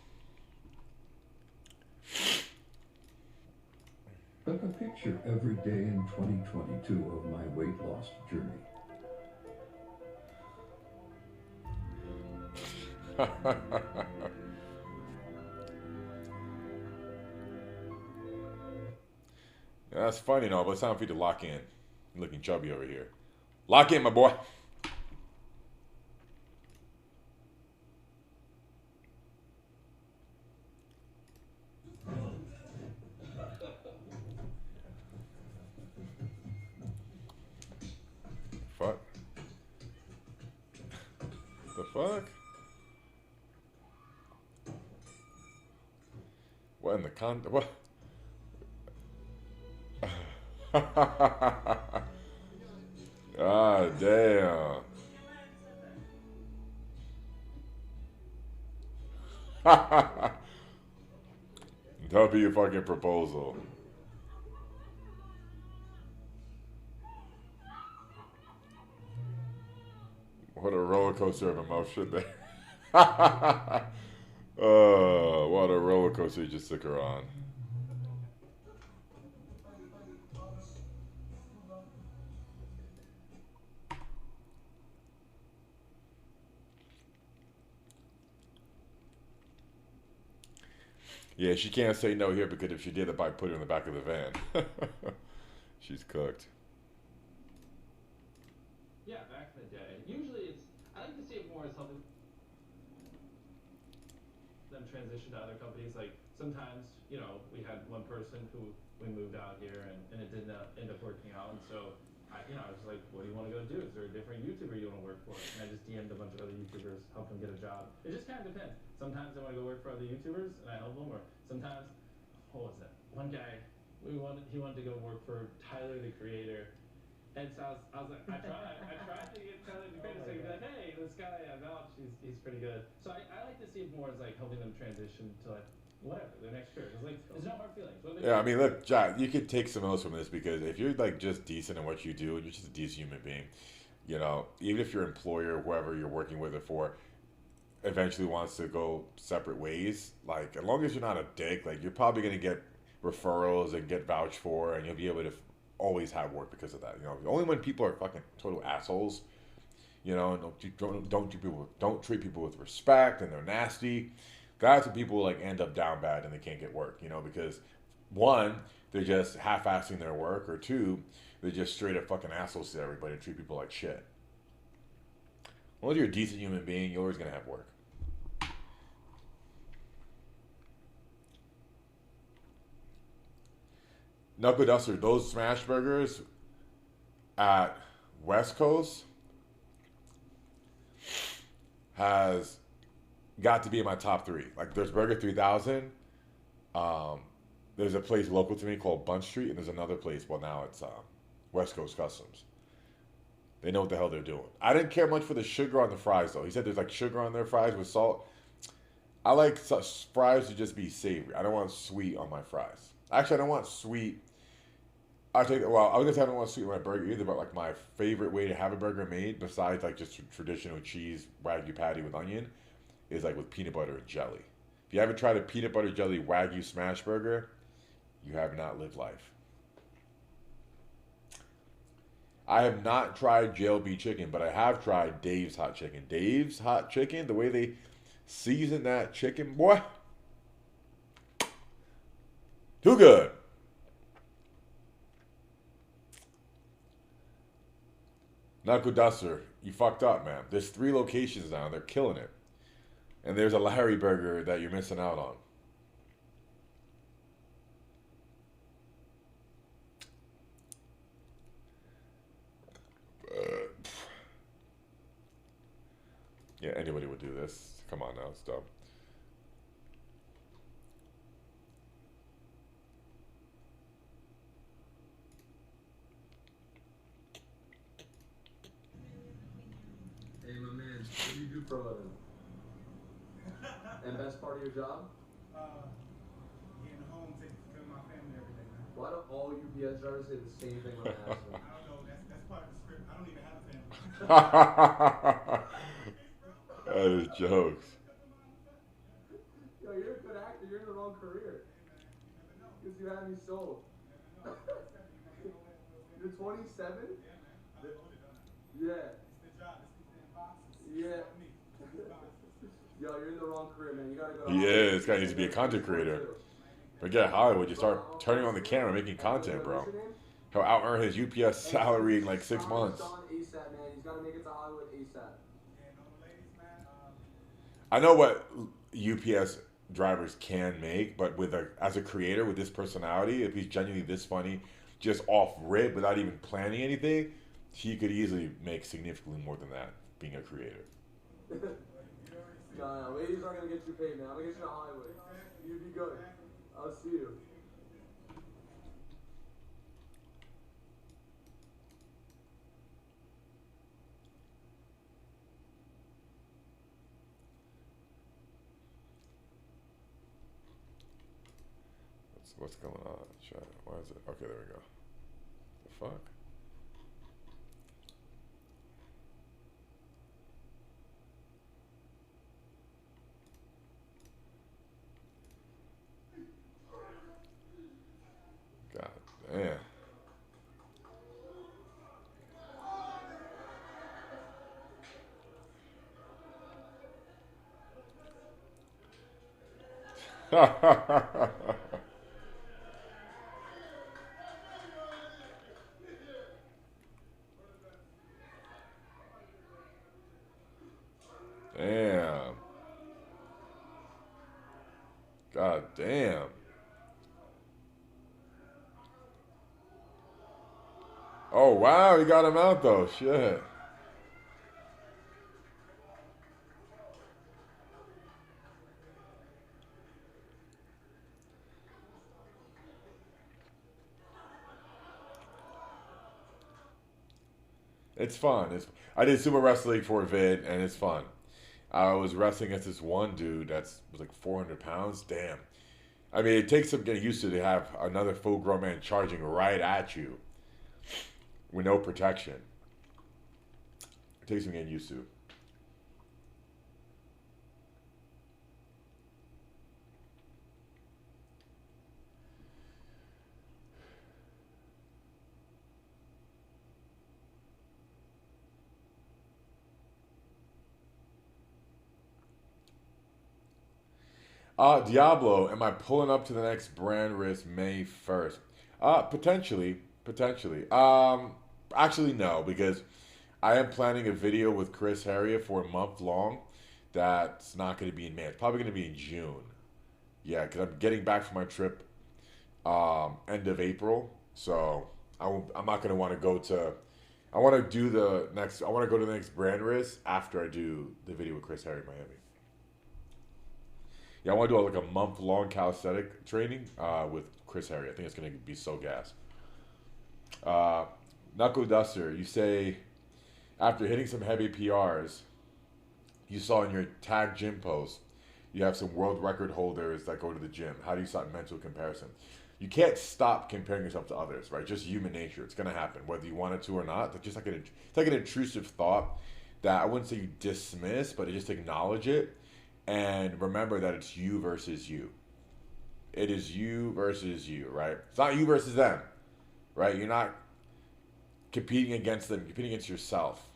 Took a picture every day in 2022 of my weight loss journey. Yeah, that's funny, no, but it's time for you to lock in. You're looking chubby over here. Lock in, my boy. Fuck. The fuck? What in the what? Ah, damn. That'll be your fucking proposal. What a roller coaster of emotion there. Oh, what a roller coaster you just took her on. Yeah, she can't say no here because if she did, I'd put her in the back of the van. She's cooked. Yeah, back in the day. Usually I like to see it more as helping them transition to other companies. Like, sometimes, you know, we had one person who we moved out here and it didn't end up working out. And so, I was like, what do you want to go do? Is there a different YouTuber you want to work for? And I just DM'd a bunch of other YouTubers, help them get a job. It just kind of depends. Sometimes I want to go work for other YouTubers and I help them, or sometimes, what was that? One guy, he wanted to go work for Tyler the Creator. And so I was like, I tried to get Tyler the Creator, so he'd be like, hey, this guy I vouch, he's pretty good. So I like to see it more as like helping them transition to like whatever their next career. It's like there's no hard feelings. Yeah, I mean, look, Jack, you could take some notes from this because if you're like just decent in what you do and you're just a decent human being, you know, even if your employer, whoever you're working with it for, eventually wants to go separate ways, like as long as you're not a dick, like you're probably gonna get referrals and get vouched for, and you'll be able to always have work because of that. You know, only when people are fucking total assholes, you know, don't treat people with respect and they're nasty. That's when people like end up down bad and they can't get work. You know, because one, they're just half-assing their work, or two, they're just straight up fucking assholes to everybody and treat people like shit. As long as you're a decent human being, you're always gonna have work. Knuckle Duster, those smash burgers at West Coast has got to be in my top three. Like, there's Burger 3000. There's a place local to me called Bunch Street, and there's another place. Well, now it's West Coast Customs. They know what the hell they're doing. I didn't care much for the sugar on the fries, though. He said there's like sugar on their fries with salt. I like fries to just be savory. I don't want sweet on my fries. Actually, I don't want sweet. I was gonna say I don't want sweet on my burger either, but like my favorite way to have a burger made, besides like just traditional cheese Wagyu patty with onion, is like with peanut butter and jelly. If you haven't tried a peanut butter jelly Wagyu smash burger, you have not lived life. I have not tried JLB chicken, but I have tried Dave's hot chicken. Dave's hot chicken, the way they season that chicken, boy, too good. Knuckle Duster, you fucked up, man. There's 3 locations now, and they're killing it. And there's a Larry Burger that you're missing out on. Yeah, anybody would do this. Come on now, it's dumb. Hey, my man, what do you do for a living? And best part of your job? Getting home, taking care of my family every day, man. Why do all UPS drivers say the same thing when I ask them? I don't know, that's part of the script. I don't even have a family. That is jokes. Yo, you're a good actor. You're in the wrong career. Because you had me sold. You're 27? Yeah, man. I loaded on it. Yeah. It's the job. It's in boxes. Yeah. Yo, you're in the wrong career, man. You gotta go. Yeah, this guy needs to be a content creator. Forget Hollywood. You start turning on the camera, making content, bro. He'll out-earn his UPS salary in like 6 months. ASAP, man. He's gotta make it to Hollywood ASAP. I know what UPS drivers can make, but as a creator with this personality, if he's genuinely this funny, just off rip without even planning anything, he could easily make significantly more than that being a creator. No, ladies aren't gonna get you paid, man. I'm gonna get you to Hollywood. You'd be good. I'll see you. What's going on? Why is it? Okay, there we go. The fuck? God damn. Damn. God damn. Oh, wow, he got him out, though. Shit. It's fun. I did sumo wrestling for a vid, and it's fun. I was wrestling against this one dude was like 400 pounds. Damn. I mean, it takes some getting used to have another full-grown man charging right at you with no protection. It takes some getting used to. Diablo, am I pulling up to the next brand risk May 1st? Potentially, potentially. Actually no, because I am planning a video with Chris Harriet for a month long. That's not going to be in May. It's probably going to be in June. Yeah, because I'm getting back from my trip end of April, so I'm not going to want to go to. I want to do the next. I want to go to the next brand risk after I do the video with Chris Harriet Miami. Yeah, I want to do like a month long calisthenic training with Chris Harriet. I think it's going to be so gas. Knuckle Duster, you say after hitting some heavy PRs, you saw in your tag gym post, you have some world record holders that go to the gym. How do you stop mental comparison? You can't stop comparing yourself to others, right? Just human nature. It's going to happen, whether you want it to or not. It's just like it's like an intrusive thought that I wouldn't say you dismiss, but just acknowledge it. And remember that it's you versus you. It is you versus you, right? It's not you versus them, right? You're not competing against them, you're competing against yourself,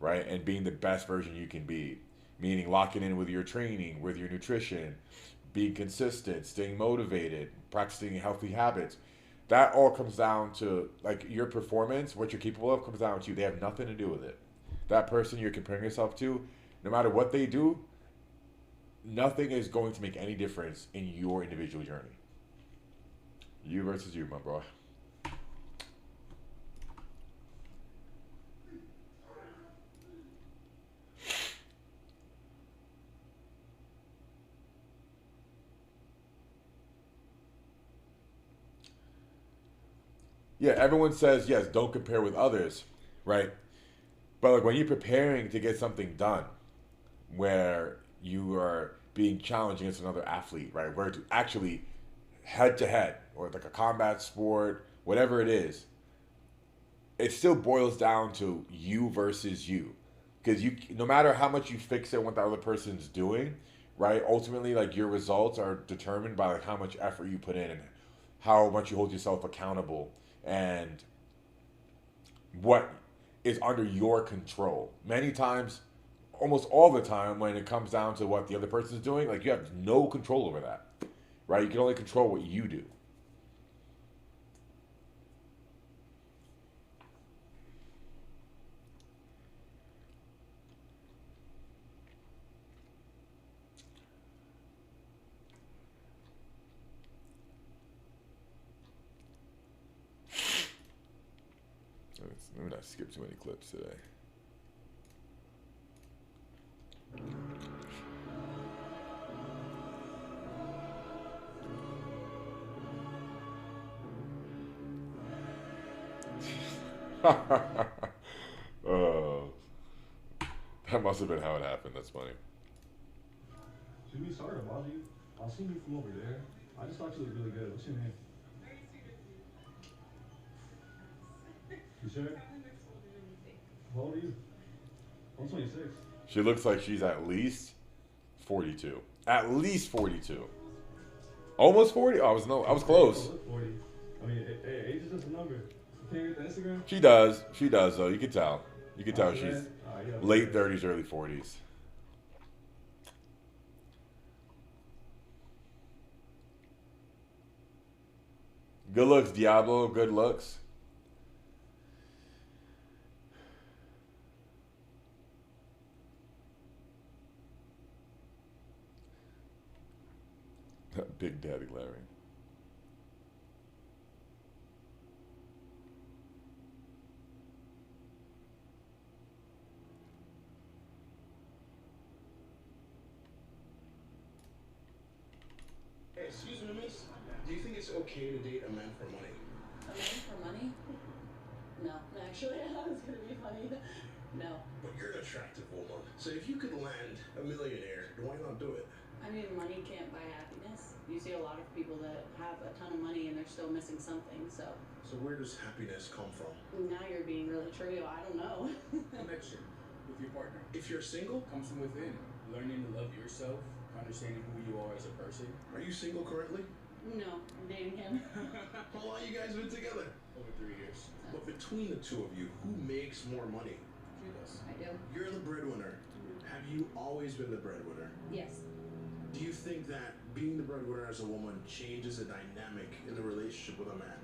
right? And being the best version you can be, meaning locking in with your training, with your nutrition, being consistent, staying motivated, practicing healthy habits. That all comes down to, like, your performance, what you're capable of comes down to you. They have nothing to do with it. That person you're comparing yourself to, no matter what they do, nothing is going to make any difference in your individual journey. You versus you, my bro. Yeah, everyone says, yes, don't compare with others, right? But like when you're preparing to get something done, where you are being challenged against another athlete, right? Where to actually head to head, or like a combat sport, whatever it is, it still boils down to you versus you. Because you, no matter how much you fix it on what the other person's doing, right? Ultimately, like your results are determined by like how much effort you put in and how much you hold yourself accountable and what is under your control. Many times, almost all the time, when it comes down to what the other person's doing, like you have no control over that, right? You can only control what you do. Let me not skip too many clips today. Oh, that must have been how it happened. That's funny. Jimmy, sorry to bother you. I seen you from over there. I just thought you looked really good. What's your name? You sure? How old are you? I'm 26. She looks like she's at least 42. At least 42. Almost 40. Oh, I was close. Look 40. I mean, hey, age is just a number. Can you get the Instagram? She does. She does though. You can tell. You can tell she's yeah, late 30s, early 40s. Good looks, Diablo. Good looks. Big Daddy Larry. Hey, excuse me, miss. Do you think it's okay to date a man for money? A man for money? No, actually, that was gonna be funny. No. But you're an attractive woman. So if you could land a millionaire, why not do it? I mean, money can't buy happiness. You see a lot of people that have a ton of money and they're still missing something, so. So where does happiness come from? Now you're being really trivial, I don't know. Connection with your partner. If you're single, Comes from within. Learning to love yourself, understanding who you are as a person. are you single currently? No, I'm dating him. How long you guys been together? Over 3 years. But between the two of you, who makes more money? She does. I do. You're the breadwinner. Have you always been the breadwinner? Yes. Do you think that being the breadwinner as a woman changes the dynamic in the relationship with a man?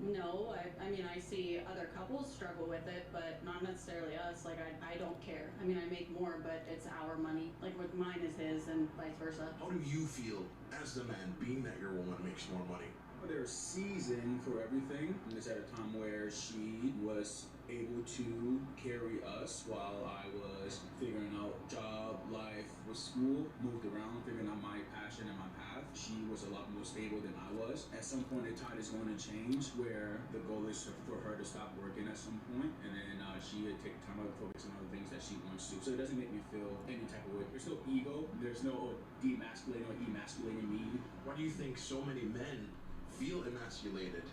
No, I mean, I see other couples struggle with it, but not necessarily us. Like, I don't care. I mean, I make more, but it's our money. Like, with mine is his and vice versa. How do you feel as the man, being that your woman makes more money? Well, there's a season for everything. And it's at a time where she was able to carry us while I was figuring out job, life, with school, moved around, figuring out my passion and my path. She was a lot more stable than I was. At some point, the tide is going to change where the goal is for her to stop working at some point, and then she would take time out to focus on other things that she wants to. So it doesn't make me feel any type of way. There's no ego. There's no demasculating or emasculating me. Why do you think so many men feel emasculated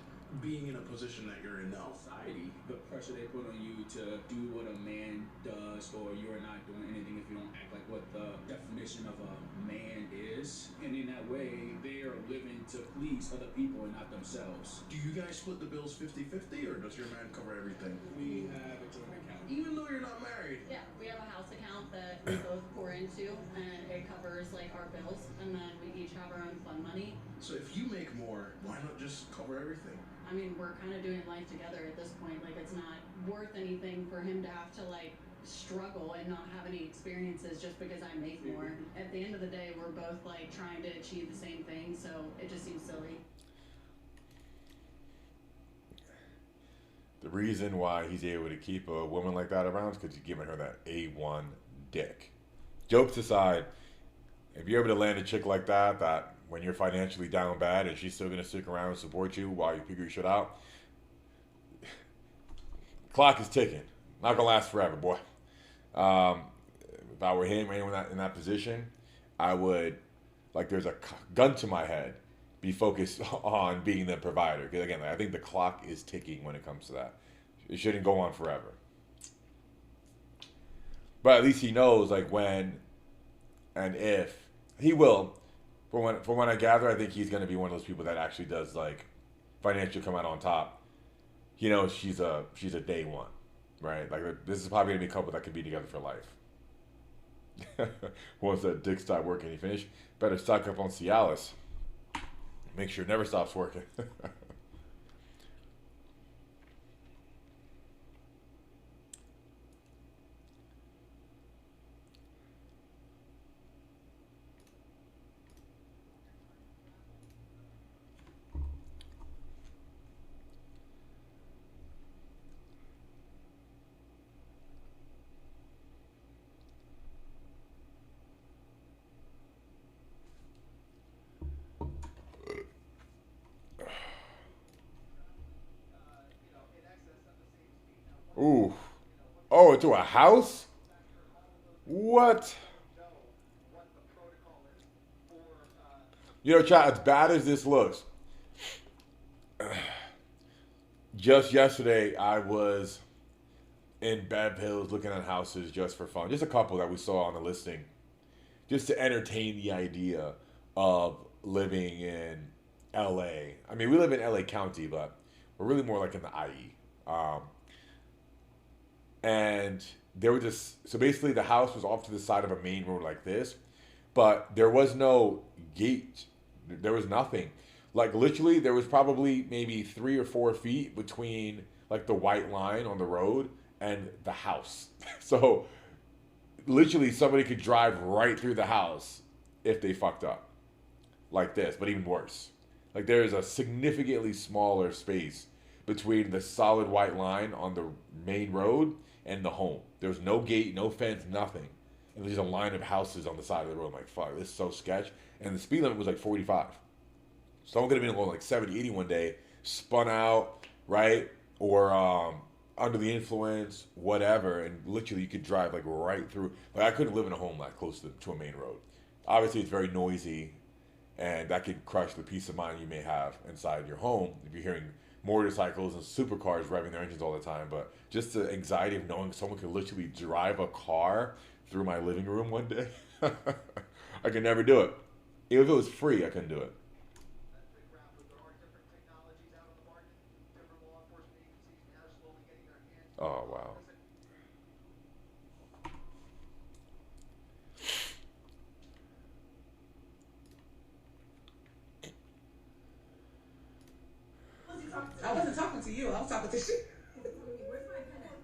being in a position that you're in now? Society, the pressure they put on you to do what a man does, or you're not doing anything if you don't act like what the definition of a man is. And in that way, they are living to please other people and not themselves. Do you guys split the bills 50-50, or does your man cover everything? We have a joint account. Even though you're not married? Yeah, we have a house account that we both pour into, and it covers like our bills, and then we each have our own fun money. So if you make more, why not just cover everything? I mean, we're kind of doing life together at this point. Like, it's not worth anything for him to have to like struggle and not have any experiences just because I make more. At the end of the day, we're both like trying to achieve the same thing, so it just seems silly. The reason why he's able to keep a woman like that around is because he's giving her that A1 dick. Jokes aside, if you're able to land a chick like that when you're financially down bad and she's still going to stick around and support you while you figure your shit out, clock is ticking. Not going to last forever, boy. If I were him or anyone in that position, I would, like, there's a gun to my head, be focused on being the provider. Because again, I think the clock is ticking when it comes to that. It shouldn't go on forever. But at least he knows, like, when and if he will. From what I gather, I think he's going to be one of those people that actually does like financial come out on top. He knows she's a day one, right? Like, this is probably going to be a couple that could be together for life. Once that dick stop working, he finished. Better stock up on Cialis. Make sure it never stops working. Ooh. Oh, into a house? What? You know, chat, as bad as this looks, just yesterday I was in Bev Hills looking at houses just for fun. Just a couple that we saw on the listing. Just to entertain the idea of living in LA. I mean, we live in LA County, but we're really more like in the IE. And they were just, so basically the house was off to the side of a main road like this, but there was no gate. There was nothing. Like, literally, there was probably maybe 3 or 4 feet between like the white line on the road and the house. So literally somebody could drive right through the house if they fucked up like this, but even worse. Like, there's a significantly smaller space between the solid white line on the main road and the home. There was no gate, no fence, nothing. And there's a line of houses on the side of the road. I'm like, fuck, this is so sketch. And the speed limit was like 45. Someone could have been going like 70, 80 one day, spun out, right? Or under the influence, whatever. And literally you could drive like right through. Like, I couldn't live in a home that close to a main road. Obviously, it's very noisy, and that could crush the peace of mind you may have inside your home if you're hearing motorcycles and supercars revving their engines all the time. But just the anxiety of knowing someone could literally drive a car through my living room one day, I could never do it. If it was free, I couldn't do it. Oh, wow. to you. I was talking to shit. Where's my pen at?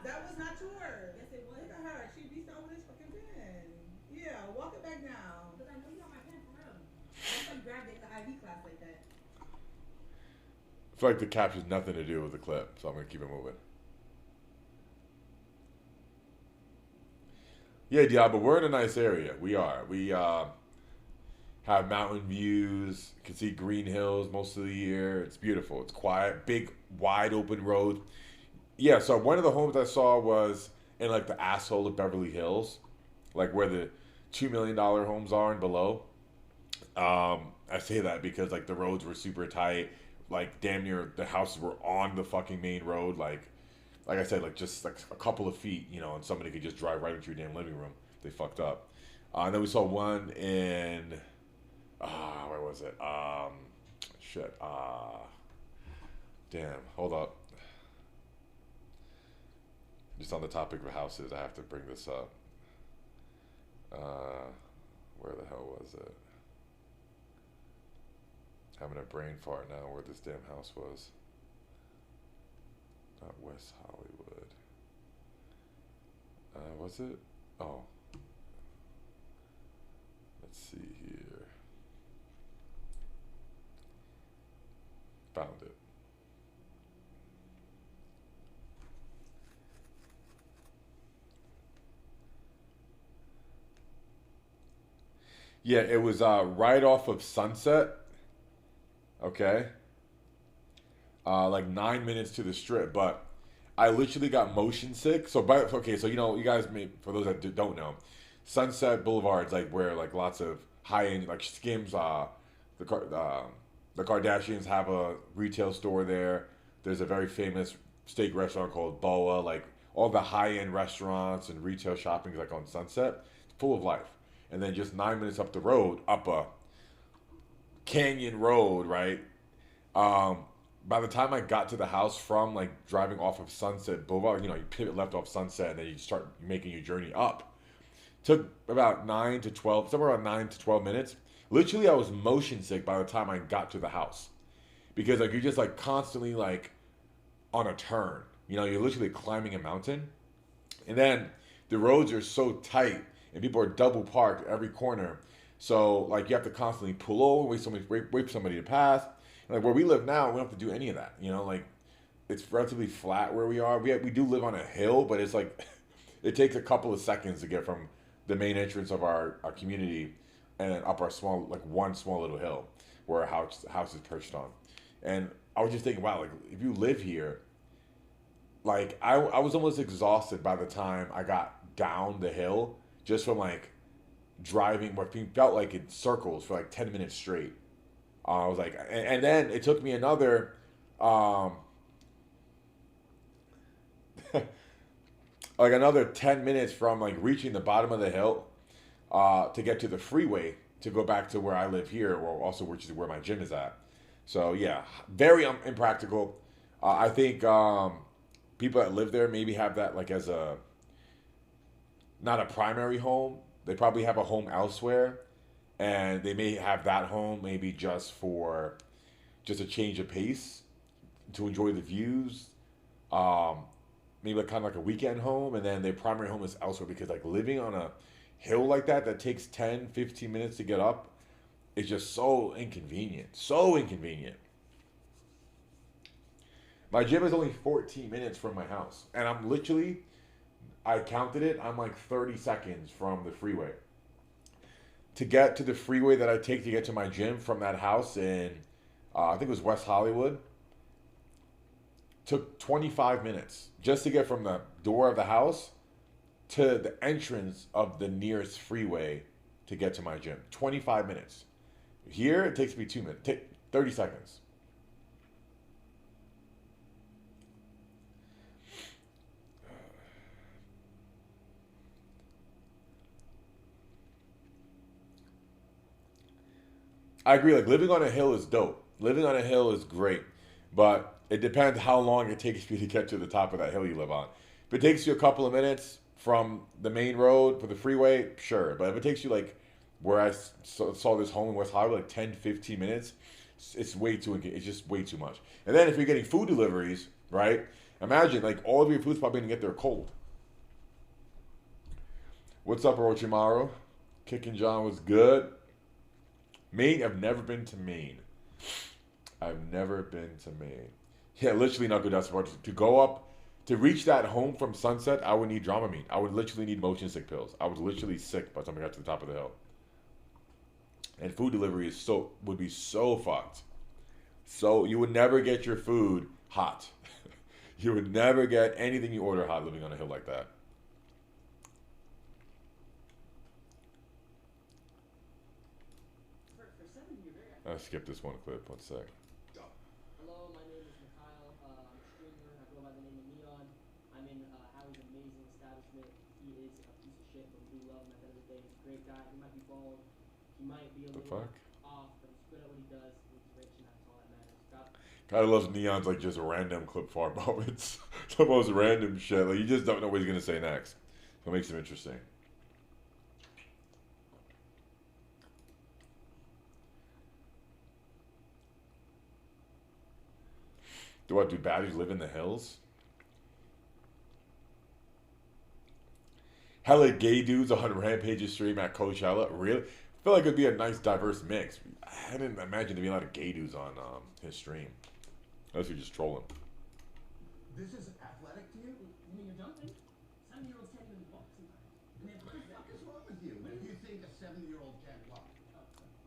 That was not yours. Yes, it was. Look at her. She beats over this fucking pen. Yeah, walk it back now. Because I know you got my pen for real. That's why you grabbed it in the IV class like that. I feel like the caption's nothing to do with the clip, so I'm gonna keep it moving. Yeah, Diablo, we're in a nice area. We are. We have mountain views. You can see green hills most of the year. It's beautiful. It's quiet. Big, wide open road. Yeah, so one of the homes I saw was in like the asshole of Beverly Hills, like where the $2 million homes are and below. I say that because like the roads were super tight. Like damn near the houses were on the fucking main road. Like I said, like just like a couple of feet, you know, and somebody could just drive right into your damn living room. They fucked up. And then we saw one in, where was it? Shit. Damn, hold up. Just on the topic of houses, I have to bring this up. Where the hell was it? Having a brain fart now where this damn house was. Not West Hollywood. Was it? Oh. Let's see here. Found it. Yeah, it was right off of Sunset. Okay. Like 9 minutes to the strip, but I literally got motion sick. So, so you know, you guys may, for those that don't know, Sunset Boulevard's like where like lots of high end like Skims. The Kardashians have a retail store there. There's a very famous steak restaurant called Boa. Like all the high end restaurants and retail shopping is like on Sunset. It's full of life. And then just 9 minutes up the road, up a canyon road, right? By the time I got to the house from like driving off of Sunset Boulevard, you know, you pivot left off Sunset and then you start making your journey up. Took about 9 to 12, somewhere around 9 to 12 minutes. Literally, I was motion sick by the time I got to the house. Because like you're just like constantly like on a turn. You know, you're literally climbing a mountain. And then the roads are so tight and people are double parked every corner. So like you have to constantly pull over, wait for somebody to pass. And, like where we live now, we don't have to do any of that. You know, like it's relatively flat where we are. We do live on a hill, but it's like it takes a couple of seconds to get from the main entrance of our community and then up our one small little hill where our house is perched on. And I was just thinking, wow, like if you live here, like I was almost exhausted by the time I got down the hill just from like driving what felt like in circles for like 10 minutes straight. I was like, and then it took me another, like another 10 minutes from like reaching the bottom of the hill to get to the freeway to go back to where I live here, or also which is where my gym is at. So yeah, very impractical. I think people that live there maybe have that like as a, not a primary home. They probably have a home elsewhere, and they may have that home maybe just for just a change of pace to enjoy the views. Maybe like kind of like a weekend home, and then their primary home is elsewhere because like living on a hill like that takes 10, 15 minutes to get up is just so inconvenient. So inconvenient. My gym is only 14 minutes from my house, and I'm literally, I counted it, I'm like 30 seconds from the freeway. To get to the freeway that I take to get to my gym from that house in, I think it was West Hollywood, took 25 minutes just to get from the door of the house to the entrance of the nearest freeway to get to my gym. 25 minutes. Here, it takes me 2 minutes, 30 seconds. I agree, like living on a hill is dope. Living on a hill is great, but it depends how long it takes you to get to the top of that hill you live on. If it takes you a couple of minutes from the main road for the freeway, sure. But if it takes you like where I saw this home in West Hollywood, like 10, 15 minutes It's way too. It's just way too much. And then if you're getting food deliveries, right? Imagine like all of your food's probably gonna get there cold. What's up, Orochimaru? Kicking John was good. Maine, I've never been to Maine. I've never been to Maine. Yeah, literally not good. That's to go up, to reach that home from Sunset. I would need Dramamine. I would literally need motion sick pills. I was literally sick by the time I got to the top of the hill. And food delivery would be so fucked. So you would never get your food hot. You would never get anything you order hot living on a hill like that. I'll skip this one clip. 1 sec. Hello, my name is Mikhail. I'm a streamer. I go by the name of Neon. I'm in Howie's amazing establishment. He is a piece of shit, but we do love him at the end of the day. He's a great guy. He might be bald. He might be a little off, but he's good at what he does. He's rich, and that's all that matters. God loves Neon's like just random clip fart moments. The most random shit. Like you just don't know what he's gonna say next. So it makes him interesting. Do baddies live in the hills? Hella gay dudes on Rampage's stream at Coachella. Really? I feel like it'd be a nice diverse mix. I didn't imagine there'd be a lot of gay dudes on his stream. Unless you're just trolling. This is athletic to you? You mean you're jumping? 7-year-olds can't even walk sometimes. Man, what the fuck is wrong with you? If you think a 7-year-old can't walk.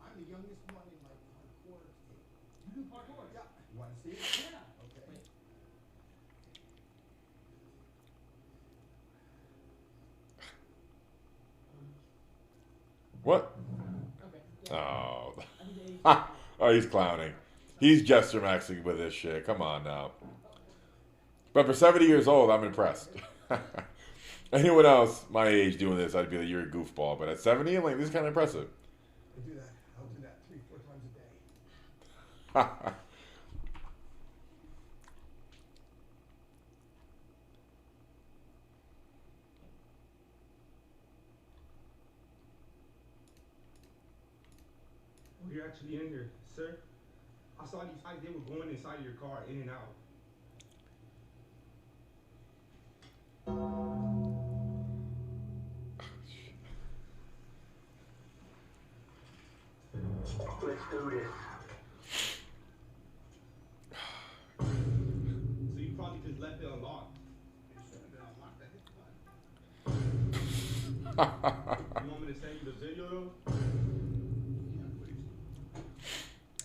I'm the youngest one in my parkour team. You do parkour? Yeah. You want to see it? Yeah. Okay. Wait. What? Okay. Yeah. Oh. Oh, he's clowning. He's gesture maxing with this shit. Come on now. But for 70 years old, I'm impressed. Anyone else my age doing this, I'd be like, you're a goofball. But at 70, I'm like, this is kind of impressive. I do that. I'll do that 3-4 times a day. Oh, you're actually in here, sir. I saw these guys, they were going inside of your car, in and out. Let's do this. So you probably just left it unlocked. You want me to send you the video though?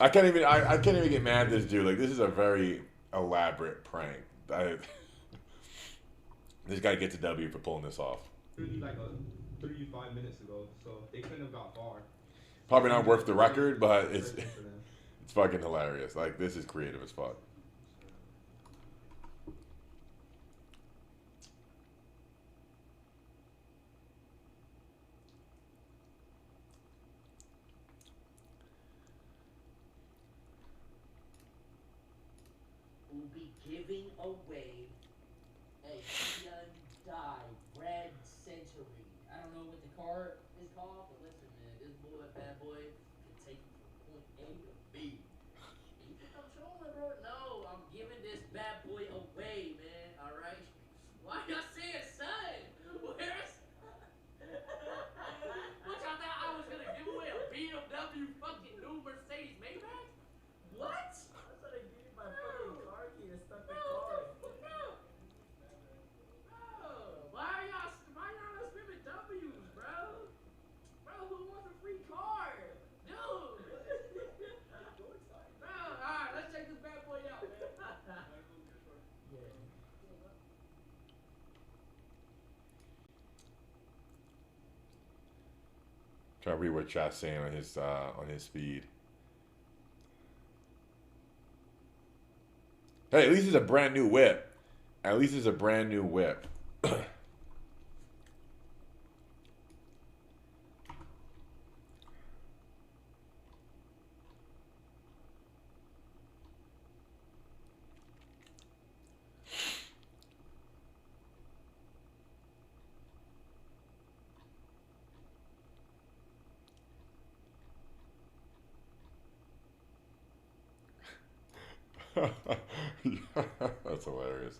I can't even get mad at this dude. Like, this is a very elaborate prank. This guy gets a W for pulling this off. Really like 35 minutes ago, so they couldn't have got far. Probably not worth the record, but it's fucking hilarious. Like, this is creative as fuck. Will be giving away a Hyundai Red Century. I don't know what the car is called, but listen, man, this bad boy, can take you from point A to B. You think I'm trolling, bro? No, I'm giving this bad boy away, man. All right. Why y'all saying son? Where's? What y'all thought I was gonna give away a BMW fucking new Mercedes Maybach? What? I thought I gave you my fucking car key to start the car. Why y'all not screaming W's, bro? Bro, who wants a free car? Dude! Bro, alright, let's check this bad boy out, man. Yeah. Trying to read what chat's saying on his feed. Hey, at least it's a brand new whip. At least it's a brand new whip. That's hilarious.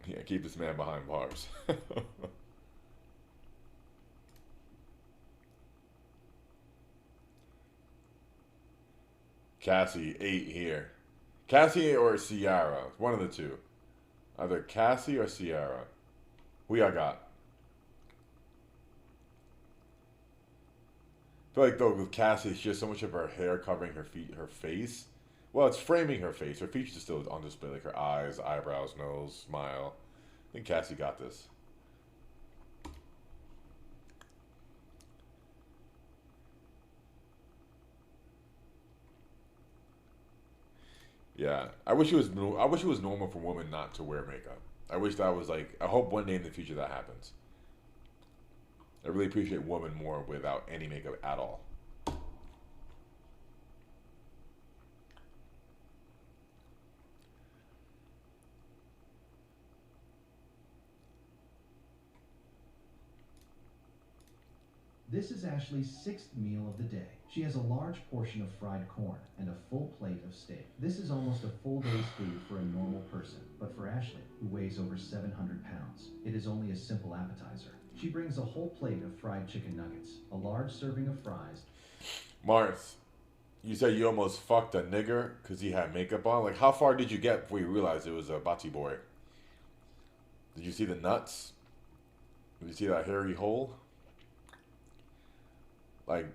Yeah, keep this man behind bars. Cassie 8 here. Cassie or Ciara? One of the two. Either Cassie or Ciara. Who y'all got? I feel like though with Cassie, she has so much of her hair covering her feet, her face. Well, it's framing her face. Her features are still on display, like her eyes, eyebrows, nose, smile. I think Cassie got this. Yeah, I wish it was. I wish it was normal for women not to wear makeup. I wish that was like. I hope one day in the future that happens. I really appreciate women more without any makeup at all. This is Ashley's 6th meal of the day. She has a large portion of fried corn and a full plate of steak. This is almost a full day's food for a normal person, but for Ashley, who weighs over 700 pounds, it is only a simple appetizer. She brings a whole plate of fried chicken nuggets, a large serving of fries. Mars, you said you almost fucked a nigger because he had makeup on? Like, how far did you get before you realized it was a Bati boy? Did you see the nuts? Did you see that hairy hole? Like,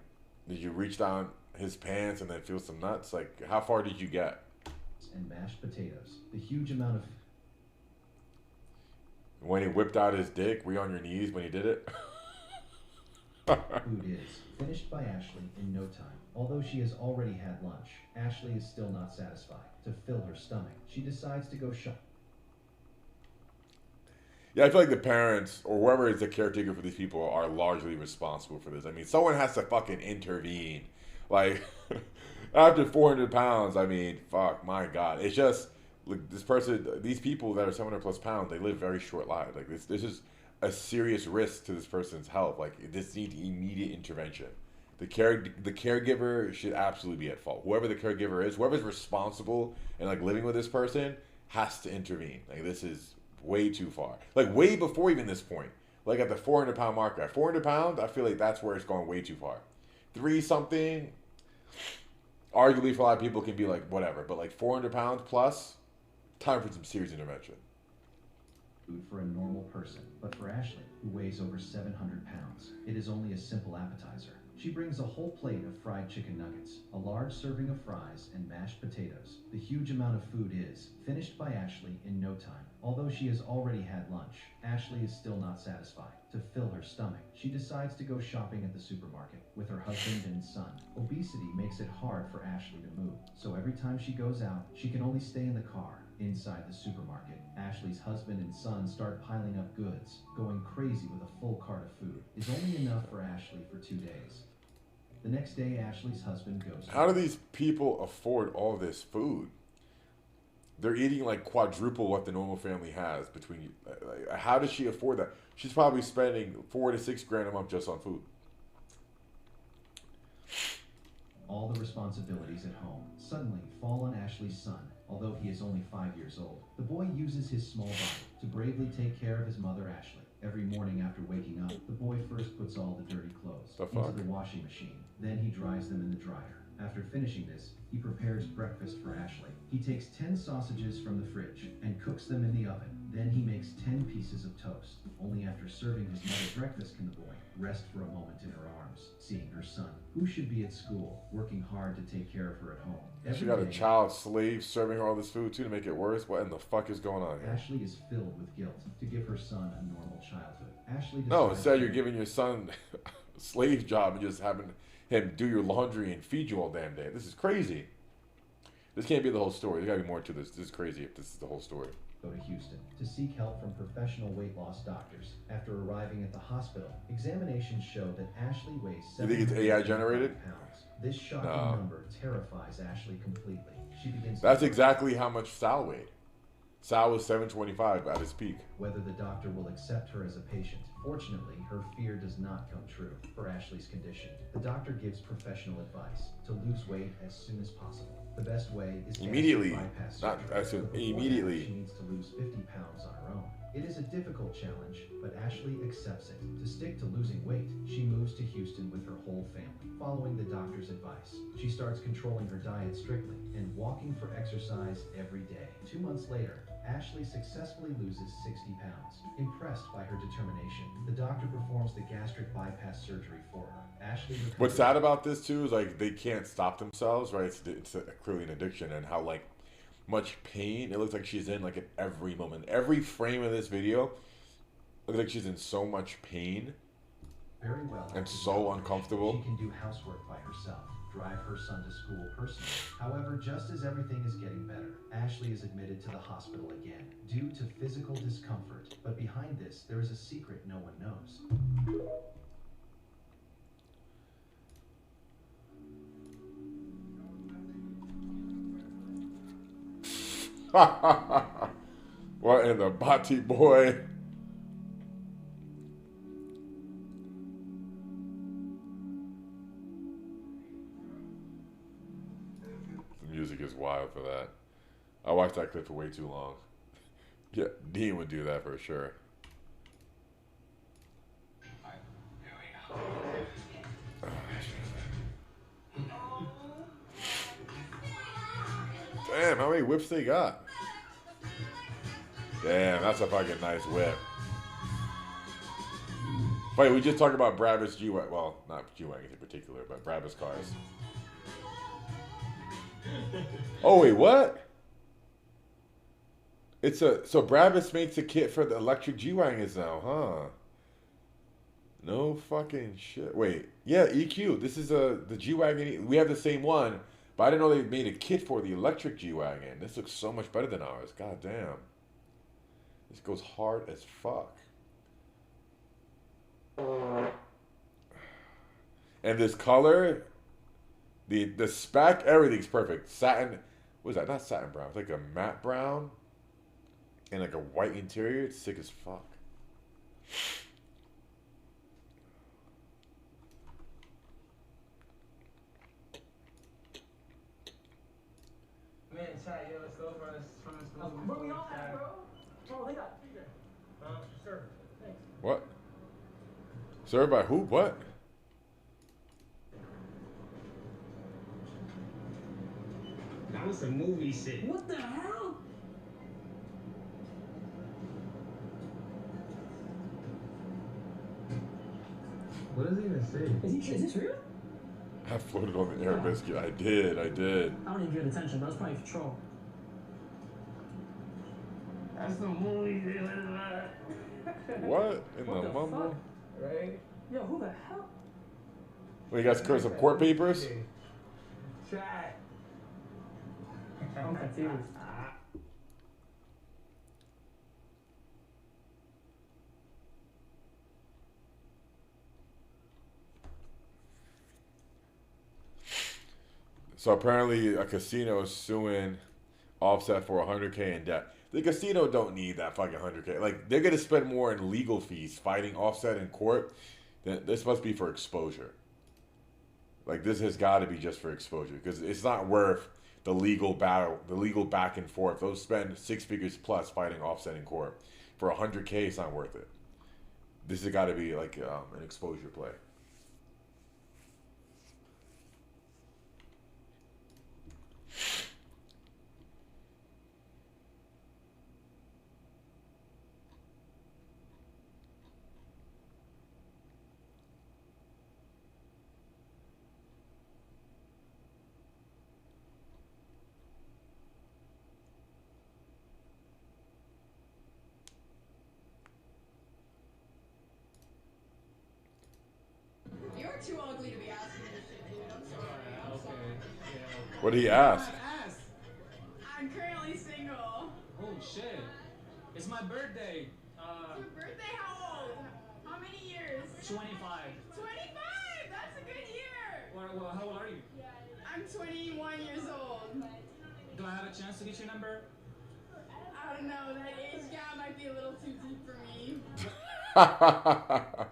did you reach down his pants and then feel some nuts? Like, how far did you get? And mashed potatoes. The huge amount of... When he whipped out his dick, were you on your knees when he did it? Food is finished by Ashley in no time. Although she has already had lunch, Ashley is still not satisfied. To fill her stomach, she decides to go shop. Yeah, I feel like the parents or whoever is the caretaker for these people are largely responsible for this. I mean, someone has to fucking intervene. Like, after 400 pounds, I mean, fuck, my God. It's just, like, this person, these people that are 700 plus pounds, they live very short lives. Like, this is a serious risk to this person's health. Like, this needs immediate intervention. The caregiver should absolutely be at fault. Whoever the caregiver is, whoever's responsible and, like, living with this person has to intervene. Like, this is way too far. Like, way before even this point. Like, at the 400 pound marker. At 400 pounds, I feel like that's where it's going way too far. 3 something, arguably for a lot of people can be like, whatever. But like 400 pounds plus, time for some serious intervention. Food for a normal person, but for Ashley, who weighs over 700 pounds, it is only a simple appetizer. She brings a whole plate of fried chicken nuggets, a large serving of fries, and mashed potatoes. The huge amount of food is finished by Ashley in no time. Although she has already had lunch, Ashley is still not satisfied. To fill her stomach, she decides to go shopping at the supermarket with her husband and son. Obesity makes it hard for Ashley to move, so every time she goes out, she can only stay in the car. Inside the supermarket, Ashley's husband and son start piling up goods. Going crazy with a full cart of food is only enough for Ashley for 2 days. The next day, Ashley's husband goes. How do these people afford all this food? They're eating like quadruple what the normal family has between. Like, how does she afford that? She's probably spending $4 to $6 grand a month just on food. All the responsibilities at home suddenly fall on Ashley's son. Although he is only 5 years old, the boy uses his small body to bravely take care of his mother, Ashley. Every morning after waking up, the boy first puts all the dirty clothes into the washing machine. Then he dries them in the dryer. After finishing this, he prepares breakfast for Ashley. He takes 10 sausages from the fridge and cooks them in the oven. Then he makes 10 pieces of toast. Only after serving his mother breakfast can the boy rest for a moment in her arms, seeing her son, who should be at school, working hard to take care of her at home. She got a child slave serving her all this food too to make it worse. What in the fuck is going on here? Ashley is filled with guilt to give her son a normal childhood. Ashley no, instead you're giving your son a slave job and just having him do your laundry and feed you all damn day. This is crazy. This can't be the whole story. There's gotta be more to this. This is crazy if this is the whole story. Go to Houston to seek help from professional weight loss doctors. After arriving at the hospital, examinations show that Ashley weighs 700 You think it's AI generated? pounds. This shocking number terrifies Ashley completely. She begins. That's exactly how much Sal weighed. Sal was 725 at his peak. Whether the doctor will accept her as a patient. Fortunately, her fear does not come true for Ashley's condition. The doctor gives professional advice to lose weight as soon as possible. The best way is Immediately. bypass Not surgery. as soon, But before that, immediately. she needs to lose 50 pounds on her own. It is a difficult challenge, but Ashley accepts it. To stick to losing weight, she moves to Houston with her whole family, following the doctor's advice. She starts controlling her diet strictly and walking for exercise every day. 2 months later, Ashley successfully loses 60 pounds. Impressed by her determination, the doctor performs the gastric bypass surgery for her. Ashley recovers. What's sad about this too is like they can't stop themselves, right? It's clearly an addiction, and how like much pain it looks like she's in, like at every moment, every frame of this video looks like she's in so much pain. Very well. And so uncomfortable. She can do housework by herself, drive her son to school personally. However, just as everything is getting better, Ashley is admitted to the hospital again due to physical discomfort. But behind this, there is a secret no one knows. What in the Bati boy? The music is wild for that. I watched that clip for way too long. Yeah, Dean would do that for sure. Damn, how many whips they got? Damn, that's a fucking nice whip. Wait, we just talked about Brabus G-Wagon. Well, not G-Wagons in particular, but Brabus cars. Oh, wait, what? So Brabus makes a kit for the electric G-Wagons now, huh? No fucking shit. Wait, yeah, EQ. This is the G-Wagon. We have the same one, but I didn't know they made a kit for the electric G-Wagon. This looks so much better than ours. God damn. This goes hard as fuck. And this color, the spec, everything's perfect. Satin, what is that? Not satin brown. It's like a matte brown and like a white interior. It's sick as fuck. Man, chat, yo, let's go for this. Where we all at, bro? Oh, they got bigger. Sure. Thanks. What? Served by who? What? That was some movie shit. What the hell? What does it even say? Is this real? I floated on the air biscuit. I did. I don't even get attention, but that's probably for troll. That's some movie shit. What in What the the mumble? fuck? Right? Yo, who the hell? Wait, you guys curse some court papers? Chat. I'm confused. So apparently a casino is suing Offset for $100K in debt. The casino don't need that fucking $100K. Like, they're gonna spend more in legal fees fighting Offset in court. This must be for exposure. Like, this has got to be just for exposure because it's not worth the legal battle, the legal back and forth. They'll spend 6 figures plus fighting Offset in court for $100K. It's not worth it. This has got to be like an exposure play. You're too ugly to be asking me this shit, dude. I'm sorry. What did he ask? I'm currently single. Oh shit. It's my birthday. Your birthday? How old? How many years? 25. 25! That's a good year! How old are you? I'm 21 years old. Do I have a chance to get your number? I'm I don't know. That age gap might be a little too deep for me. I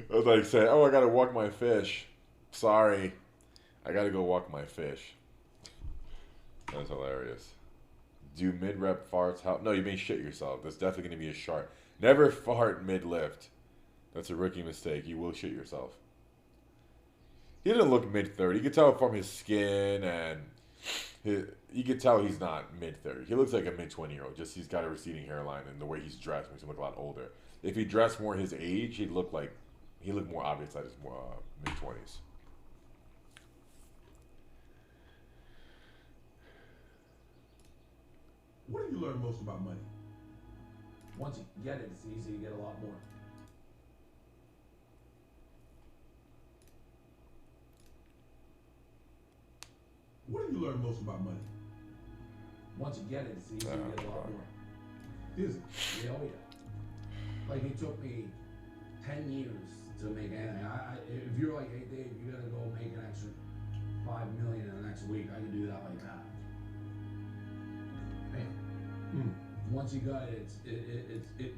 was like saying, oh, I gotta walk my fish. Sorry, I gotta go walk my fish. That's hilarious. Do mid-rep farts help? No, you may shit yourself. That's definitely gonna be a shark. Never fart mid-lift. That's a rookie mistake. You will shit yourself. He didn't look mid-30. You could tell from his skin and you could tell he's not mid-30. He looks like a mid-20-year-old. Just he's got a receding hairline and the way he's dressed makes him look a lot older. If he dressed more his age, he'd look more obvious that he's more mid-20s. What do you learn most about money? Once you get it, it's easy to get a lot more. What do you learn most about money? Once you get it, it's easy to get a lot more. Is it? Yeah, oh yeah. Like it took me 10 years to make anything. If you're like, hey Dave, you gotta go make an extra $5 million in the next week, I can do that like that. Man. Once you got it,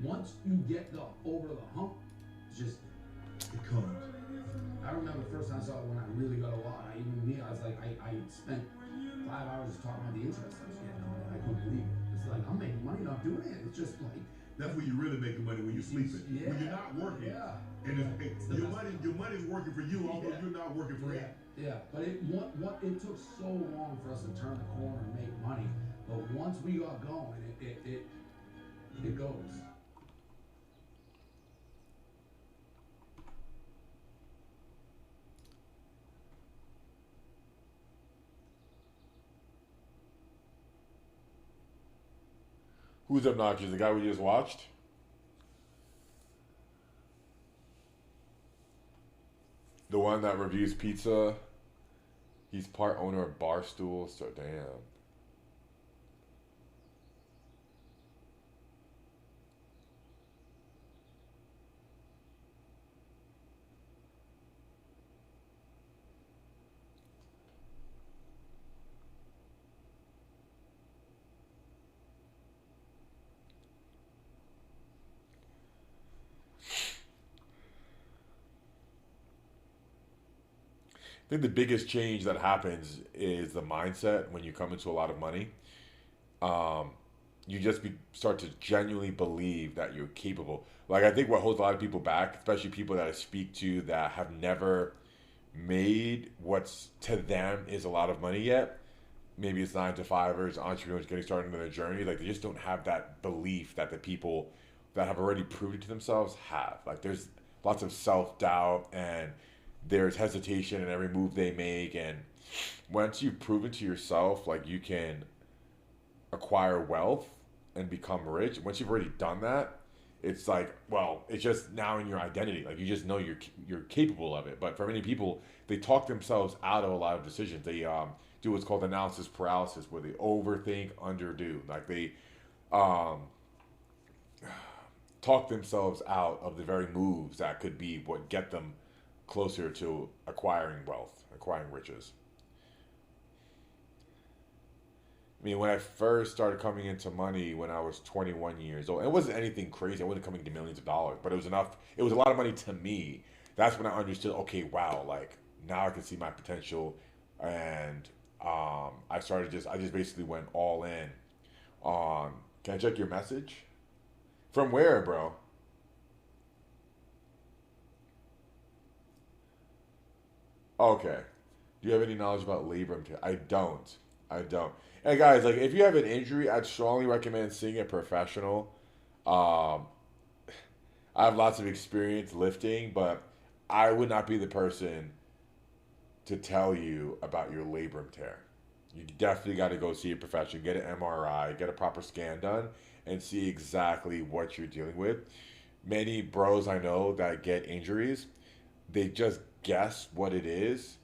once you get over the hump, it's just it comes. I remember the first time I saw it when I really got a lot. I was like, I spent 5 hours just talking about the interest I was getting on it. I couldn't believe it. It's like I'm making money not doing it. It's just like that's when you're really making money, when you're sleeping. Yeah. When you're not working. Yeah. And your money's working for you, although you're not working for it. Yeah. But it took so long for us to turn the corner and make money. But once we got going, it goes. Who's obnoxious? The guy we just watched? The one that reviews pizza? He's part owner of Barstool, so damn. I think the biggest change that happens is the mindset when you come into a lot of money. You just start to genuinely believe that you're capable. Like, I think what holds a lot of people back, especially people that I speak to that have never made what's to them is a lot of money yet. Maybe it's 9-to-5ers, entrepreneurs getting started in their journey. Like, they just don't have that belief that the people that have already proved it to themselves have. Like, there's lots of self-doubt and there's hesitation in every move they make. And once you've proven to yourself, like, you can acquire wealth and become rich, once you've already done that, it's like, well, it's just now in your identity. Like, you just know you're capable of it. But for many people, they talk themselves out of a lot of decisions. They do what's called analysis paralysis, where they overthink, underdo. Like, they talk themselves out of the very moves that could be what get them closer to acquiring wealth, acquiring riches. I mean, when I first started coming into money when I was 21 years old, it wasn't anything crazy. I wasn't coming into millions of dollars, but it was enough. It was a lot of money to me. That's when I understood, okay, wow, like, now I can see my potential. And I just basically went all in on, can I check your message? From where, bro? Okay. Do you have any knowledge about labrum tear? I don't. Hey guys, like, if you have an injury, I'd strongly recommend seeing a professional. I have lots of experience lifting, but I would not be the person to tell you about your labrum tear. You definitely got to go see a professional, get an MRI, get a proper scan done, and see exactly what you're dealing with. Many bros I know that get injuries, they just guess what it is,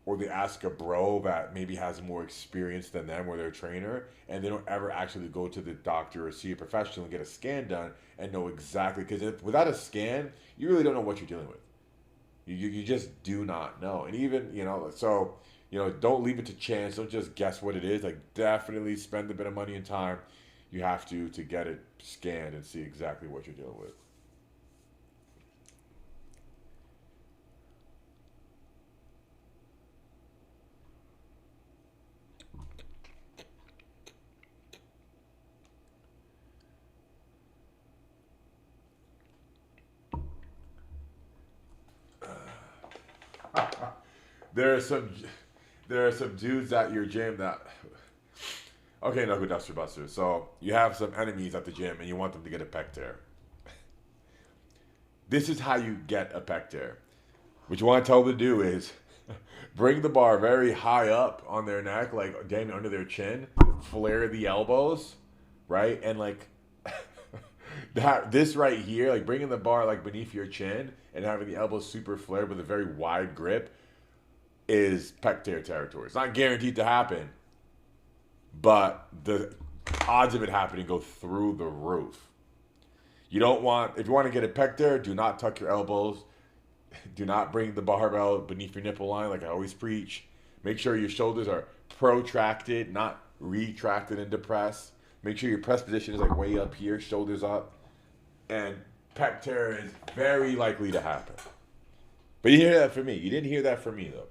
or they ask a bro that maybe has more experience than them or their trainer, and they don't ever actually go to the doctor or see a professional and get a scan done and know exactly, because without a scan, you really don't know what you're dealing with. You just do not know. And even, don't leave it to chance. Don't just guess what it is. Like, definitely spend a bit of money and time you have to get it scanned and see exactly what you're dealing with. There are some dudes at your gym that okay, no good duster busters. So you have some enemies at the gym and you want them to get a pec tear. This is how you get a pec tear. What you want to tell them to do is bring the bar very high up on their neck, like damn under their chin, flare the elbows, right? And like this right here, like bringing the bar like beneath your chin and having the elbows super flared with a very wide grip is pec tear territory. It's not guaranteed to happen, but the odds of it happening go through the roof. You don't want, if you want to get a pec tear, do not tuck your elbows. Do not bring the barbell beneath your nipple line like I always preach. Make sure your shoulders are protracted, not retracted into press. Make sure your press position is like way up here, shoulders up. And pec tear is very likely to happen. But you hear that from me. You didn't hear that from me though.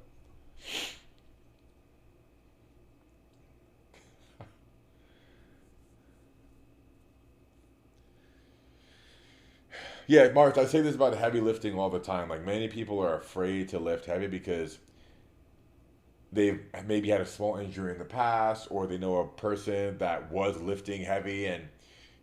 Yeah, Mark, I say this about heavy lifting all the time. Like many people are afraid to lift heavy because they've maybe had a small injury in the past, or they know a person that was lifting heavy and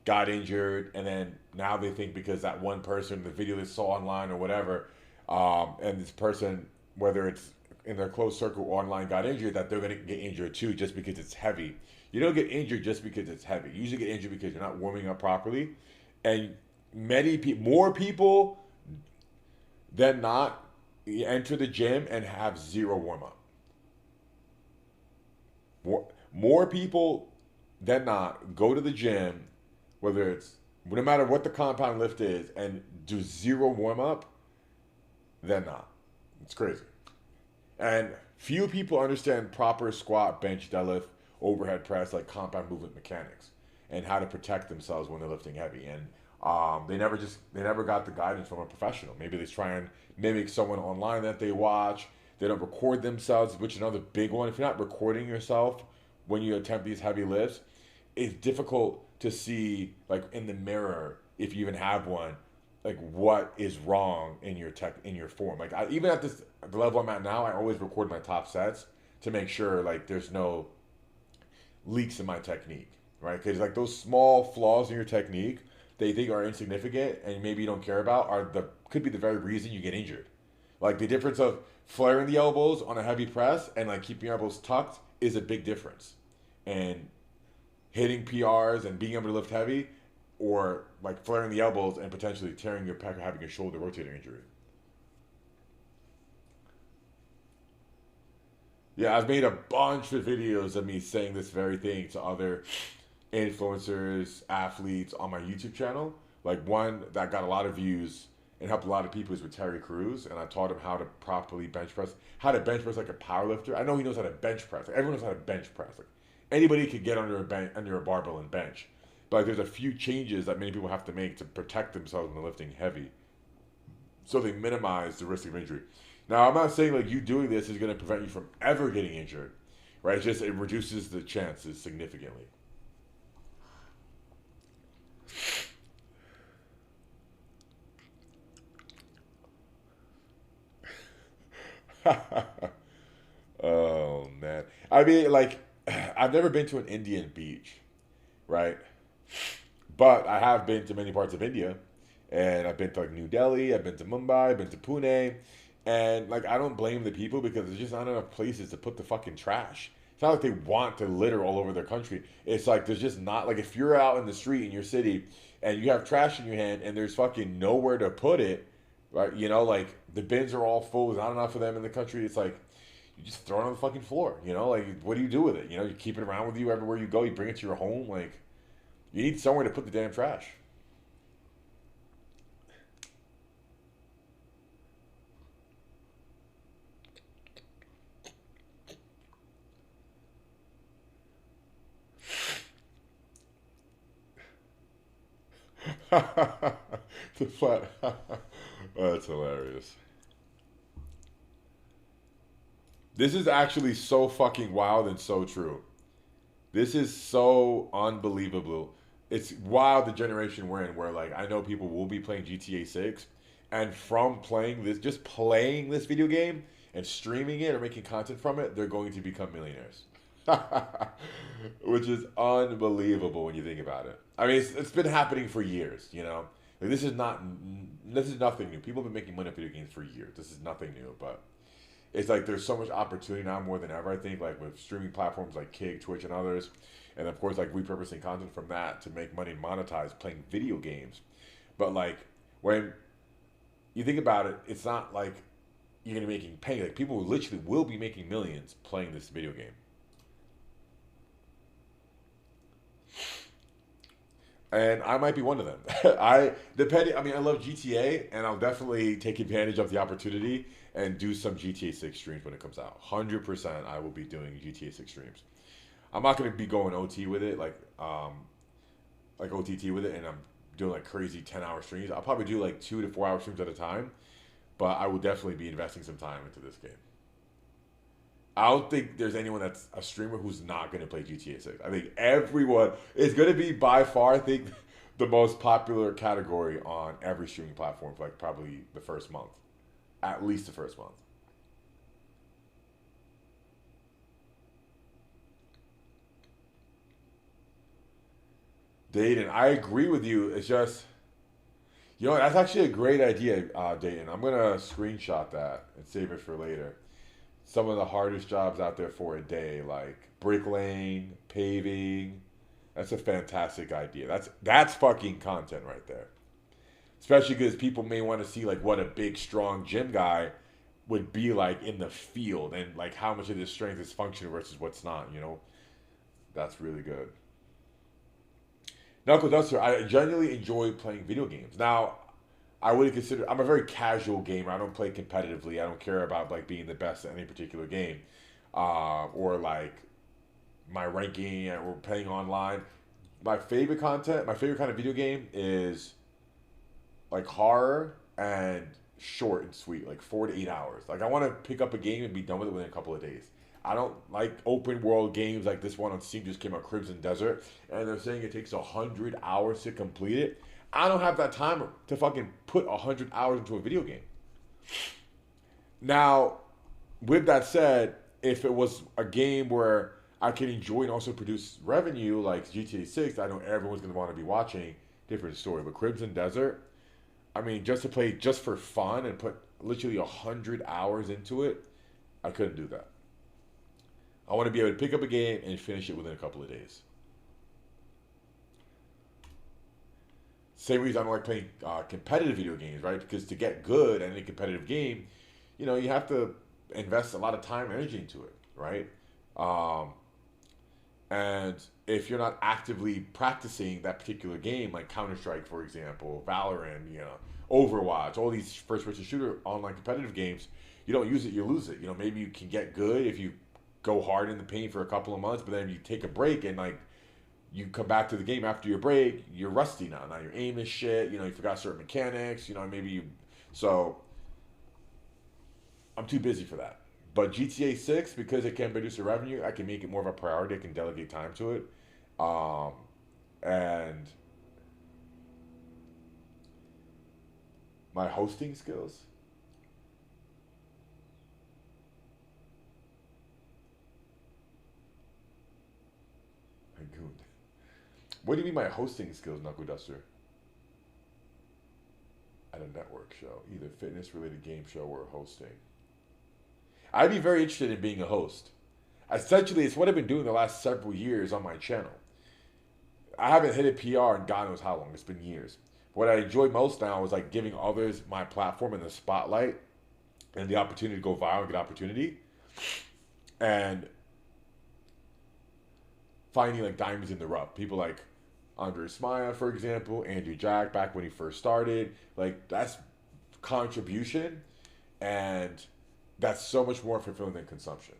got injured, and then now they think because that one person, the video they saw online or whatever, and this person, whether it's in their close circle or online, got injured, that they're going to get injured too just because it's heavy. You don't get injured just because it's heavy. You usually get injured because you're not warming up properly, and more people than not enter the gym and have zero warm up. More people than not go to the gym, whether it's no matter what the compound lift is, and do zero warm up than not. It's crazy. And few people understand proper squat, bench, deadlift, overhead press, like compound movement mechanics, and how to protect themselves when they're lifting heavy. And they never got the guidance from a professional. Maybe they try and mimic someone online that they watch. They don't record themselves, which is another big one. If you're not recording yourself when you attempt these heavy lifts, it's difficult to see, like in the mirror, if you even have one, like what is wrong in your form. Like even at the level I'm at now, I always record my top sets to make sure like there's no leaks in my technique, right? Because like those small flaws in your technique they think are insignificant and maybe you don't care about could be the very reason you get injured. Like the difference of flaring the elbows on a heavy press and like keeping your elbows tucked is a big difference. And hitting PRs and being able to lift heavy, or like flaring the elbows and potentially tearing your pec or having a shoulder rotator injury. Yeah, I've made a bunch of videos of me saying this very thing to other influencers, athletes on my YouTube channel. Like one that got a lot of views and helped a lot of people is with Terry Crews, and I taught him how to properly bench press, how to bench press like a power lifter. I know he knows how to bench press. Like everyone knows how to bench press. Like anybody could get under a barbell and bench. But like, there's a few changes that many people have to make to protect themselves when they're lifting heavy, so they minimize the risk of injury. Now, I'm not saying like you doing this is going to prevent you from ever getting injured, right? It's just it reduces the chances significantly. Oh man, I mean, like, I've never been to an Indian beach, right? But I have been to many parts of India, and I've been to like New Delhi, I've been to Mumbai, I've been to Pune, and like I don't blame the people because there's just not enough places to put the fucking trash. It's not like they want to litter all over their country. It's like there's just not, like if you're out in the street in your city and you have trash in your hand and there's fucking nowhere to put it, right? You know, like the bins are all full. There's not enough of them in the country. It's like you just throw it on the fucking floor. You know, like what do you do with it? You know, you keep it around with you everywhere you go. You bring it to your home. Like you need somewhere to put the damn trash. The flat. That's hilarious. This is actually so fucking wild and so true. This is so unbelievable. It's wild the generation we're in where like I know people will be playing GTA 6 and from playing this just playing this video game and streaming it or making content from it, they're going to become millionaires. Which is unbelievable when you think about it. I mean, it's been happening for years, you know. Like this is nothing new. People have been making money on video games for years. This is nothing new, but it's like there's so much opportunity now more than ever. I think like with streaming platforms like Kick, Twitch, and others, and of course like repurposing content from that to make money and monetize playing video games. But like when you think about it, it's not like you're gonna be making pay. Like people literally will be making millions playing this video game. And I might be one of them. I love GTA, and I'll definitely take advantage of the opportunity and do some GTA 6 streams when it comes out. 100%, I will be doing GTA 6 streams. I'm not gonna be going OT with it, like OTT with it, and I'm doing like crazy 10-hour streams. I'll probably do like 2 to 4 hour streams at a time, but I will definitely be investing some time into this game. I don't think there's anyone that's a streamer who's not going to play GTA 6. I think everyone is going to be by far, I think, the most popular category on every streaming platform for like probably the first month. At least the first month. Dayton, I agree with you. It's just, you know, that's actually a great idea, Dayton. I'm going to screenshot that and save it for later. Some of the hardest jobs out there for a day, like bricklaying, paving. That's a fantastic idea. That's fucking content right there. Especially because people may want to see like what a big, strong gym guy would be like in the field and like how much of his strength is functional versus what's not, you know? That's really good. Knuckle Duster, I genuinely enjoy playing video games. Now, I wouldn't consider. I'm a very casual gamer. I don't play competitively. I don't care about like being the best at any particular game, or like my ranking or playing online. My favorite content, my favorite kind of video game is like horror and short and sweet, like 4 to 8 hours. Like I want to pick up a game and be done with it within a couple of days. I don't like open world games like this one on Steam just came out, Crimson Desert, and they're saying it takes 100 hours to complete it. I don't have that time to fucking put 100 hours into a video game. Now, with that said, if it was a game where I can enjoy and also produce revenue like GTA 6, I know everyone's going to want to be watching, different story. But Crimson Desert, I mean, just to play just for fun and put literally 100 hours into it, I couldn't do that. I want to be able to pick up a game and finish it within a couple of days. Same reason I don't like playing competitive video games, right? Because to get good at any competitive game, you know, you have to invest a lot of time and energy into it, right? And if you're not actively practicing that particular game, like Counter-Strike, for example, Valorant, you know, Overwatch, all these first-person shooter online competitive games, you don't use it, you lose it. You know, maybe you can get good if you go hard in the paint for a couple of months, but then you take a break and like you come back to the game after your break, you're rusty now. Now your aim is shit. You know, you forgot certain mechanics. You know, maybe you. So I'm too busy for that. But GTA 6, because it can produce a revenue, I can make it more of a priority. I can delegate time to it, and my hosting skills. My goon. What do you mean by hosting skills, Knuckle Duster? At a network show, either fitness-related game show or hosting. I'd be very interested in being a host. Essentially, it's what I've been doing the last several years on my channel. I haven't hit a PR in God knows how long. It's been years. What I enjoy most now is like giving others my platform and the spotlight and the opportunity to go viral and get opportunity. And finding like diamonds in the rough. People like Andre Smaya, for example, Andrew Jack, back when he first started. Like, that's contribution, and that's so much more fulfilling than consumption.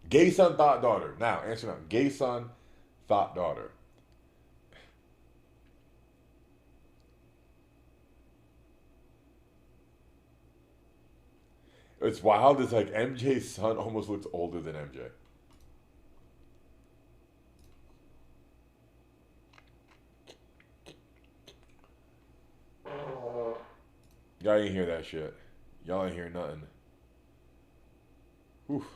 Gay son, thought daughter. Now, answer now. Gay son, thought daughter. It's wild. It's like MJ's son almost looks older than MJ. Y'all ain't hear that shit. Y'all ain't hear nothing. Whew.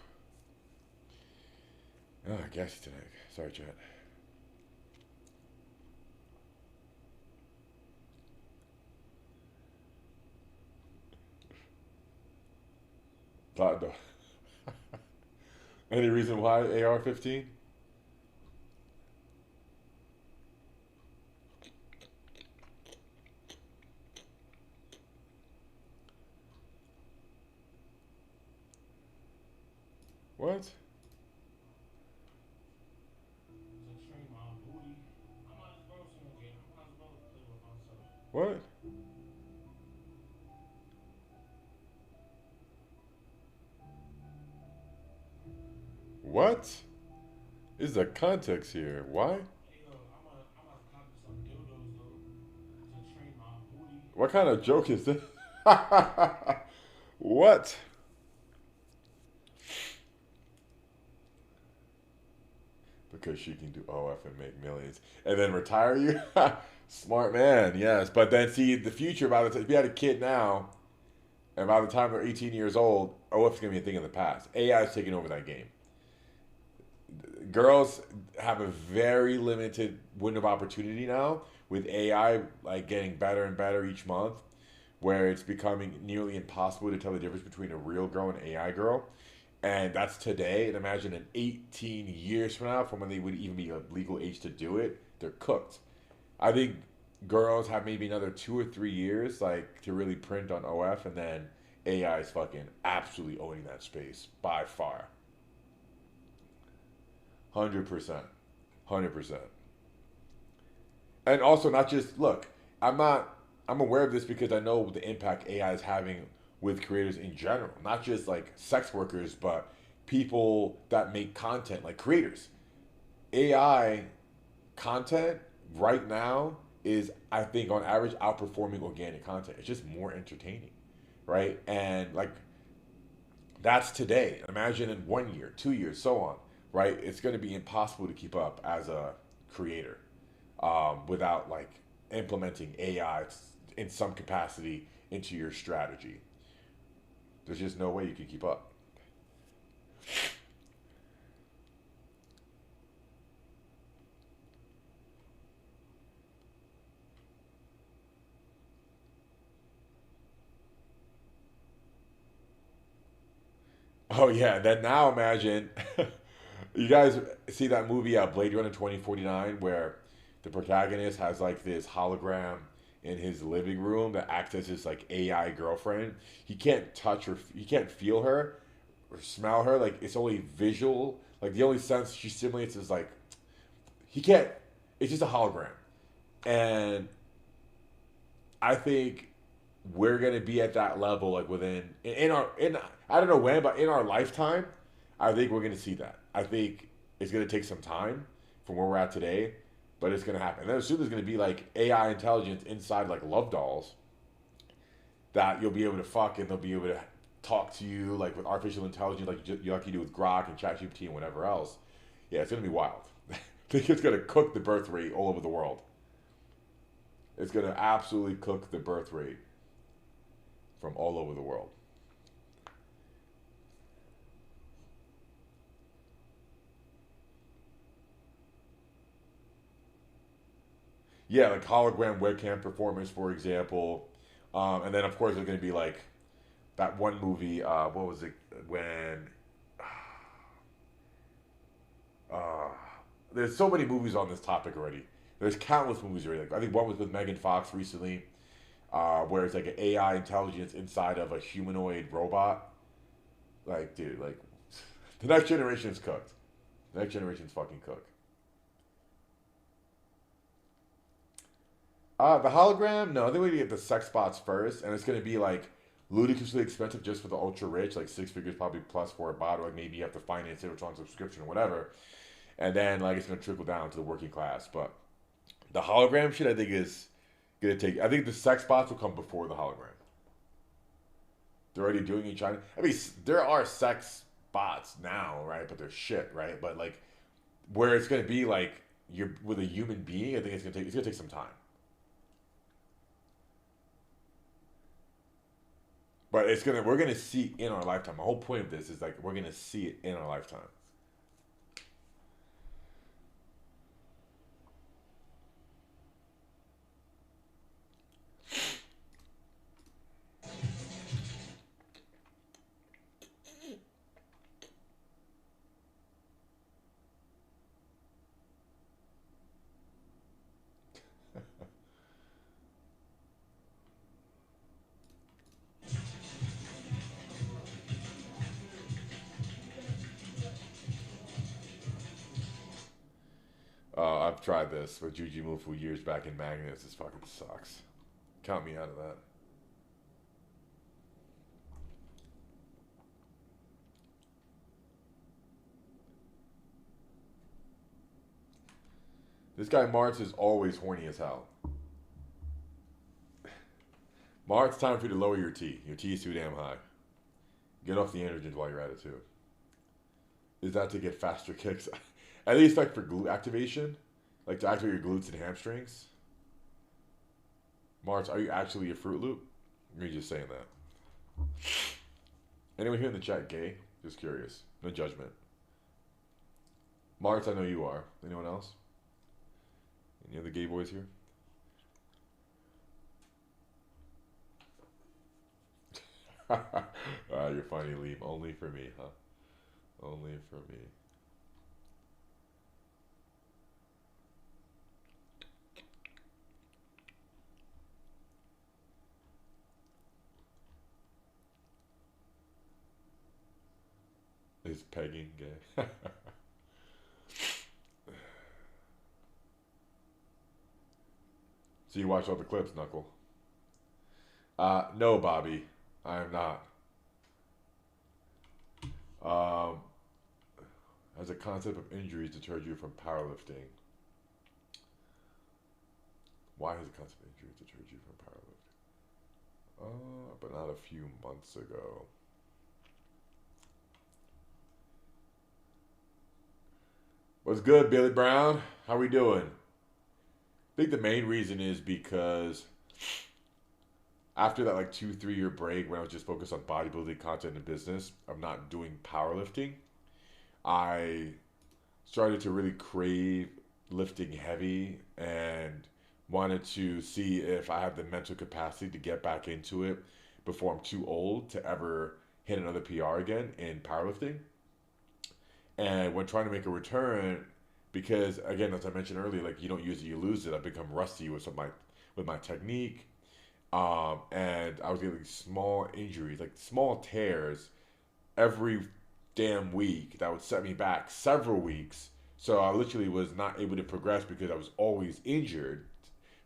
Oh, gassy tonight. Sorry, chat. Thought though. Any reason why AR-15? What? What? What? Is the context here? Why? What kind of joke is this? What? Because she can do OF and make millions and then retire you? Smart man, yes. But then see the future, by the time if you had a kid now, and by the time they're 18 years old, OF is gonna be a thing in the past. AI is taking over that game. Girls have a very limited window of opportunity now with AI like getting better and better each month, where it's becoming nearly impossible to tell the difference between a real girl and an AI girl. And that's today. And imagine in 18 years from now, from when they would even be a legal age to do it, they're cooked. I think girls have maybe another 2 or 3 years like to really print on OF, and then AI is fucking absolutely owning that space by far. 100%. 100%. And also not just look, I'm aware of this because I know the impact AI is having with creators in general, not just like sex workers, but people that make content, like creators. AI content right now is, I think, on average, outperforming organic content. It's just more entertaining, right? And like, that's today. Imagine in 1 year, 2 years, so on, right? It's going to be impossible to keep up as a creator without like implementing AI in some capacity into your strategy. There's just no way you can keep up. Oh yeah, then now imagine you guys see that movie Blade Runner 2049 where the protagonist has like this hologram in his living room that acts as his like AI girlfriend. He can't touch her, he can't feel her or smell her. Like it's only visual. Like the only sense she simulates is like he can't. It's just a hologram, and I think we're gonna be at that level like within in our in I don't know when, but in our lifetime, I think we're gonna see that. I think it's gonna take some time from where we're at today, but it's gonna happen. And then soon there's gonna be like AI intelligence inside like love dolls that you'll be able to fuck and they'll be able to talk to you like with artificial intelligence like you do with Grok and ChatGPT and whatever else. Yeah, it's gonna be wild. I think it's gonna cook the birth rate all over the world. It's gonna absolutely cook the birth rate from all over the world. Yeah, like hologram webcam performance, for example. And then, of course, there's going to be like that one movie. What was it? When. There's so many movies on this topic already. There's countless movies already. Like, I think one was with Megan Fox recently, where it's like an AI intelligence inside of a humanoid robot. Like, dude, like, the next generation is cooked. The next generation's fucking cooked. The hologram, no, I think we need to get the sex bots first, and it's going to be like ludicrously expensive just for the ultra rich, like 6 figures probably plus for a bot, or like maybe you have to finance it or it's on subscription or whatever. And then like it's gonna trickle down to the working class. But the hologram shit I think is gonna take, I think the sex bots will come before the hologram. They're already doing it in China. I mean, there are sex bots now, right? But they're shit, right? But like, where it's gonna be like you're with a human being, I think it's gonna take some time. But we're gonna see in our lifetime. The whole point of this is like we're gonna see it in our lifetime. I've tried this with Juji Mufu years back in Magnets. This fucking sucks. Count me out of that. This guy Martz is always horny as hell. Martz, time for you to lower your T. Your T is too damn high. Get off the androgens while you're at it too. Is that to get faster kicks? At least like for glute activation? Like to activate your glutes and hamstrings? Martz, are you actually a Fruit Loop? Or are you just saying that? Anyone here in the chat gay? Just curious. No judgment. Martz, I know you are. Anyone else? Any other gay boys here? You're funny, Liam. Only for me, huh? Only for me. Is pegging gay? So you watch all the clips, Knuckle? No, Bobby. I am not. Has the concept of injuries deterred you from powerlifting? Why has the concept of injuries deterred you from powerlifting? But not a few months ago. What's good, Billy Brown? How we doing? I think the main reason is because after that like 2-3 year break when I was just focused on bodybuilding content and business, of not doing powerlifting, I started to really crave lifting heavy and wanted to see if I have the mental capacity to get back into it before I'm too old to ever hit another PR again in powerlifting. And when trying to make a return, because again, as I mentioned earlier, like you don't use it, you lose it. I've become rusty with my technique, and I was getting small injuries, like small tears, every damn week that would set me back several weeks. So I literally was not able to progress because I was always injured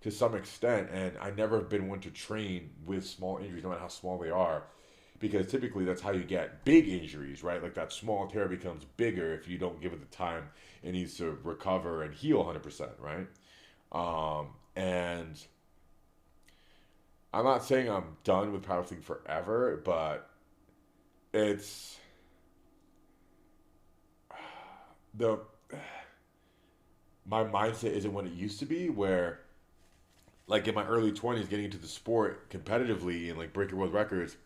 to some extent, and I never have been one to train with small injuries, no matter how small they are. Because typically that's how you get big injuries, right? Like that small tear becomes bigger if you don't give it the time it needs to recover and heal 100%, right? And I'm not saying I'm done with powerlifting forever, but it's my mindset isn't what it used to be, where like in my early 20s getting into the sport competitively and like breaking world records,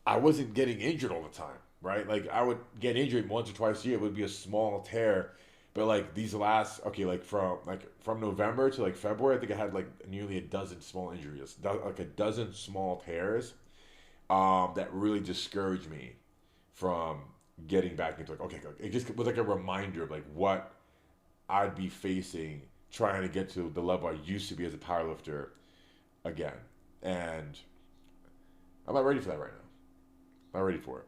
I wasn't getting injured all the time, right? Like I would get injured once or twice a year. It would be a small tear, but like these last, from November to like February, I think I had like nearly a dozen small injuries, like a dozen small tears, that really discouraged me from getting back into like, okay, it just was like a reminder of like what I'd be facing trying to get to the level I used to be as a powerlifter again. And I'm not ready for that right now. Not ready for it.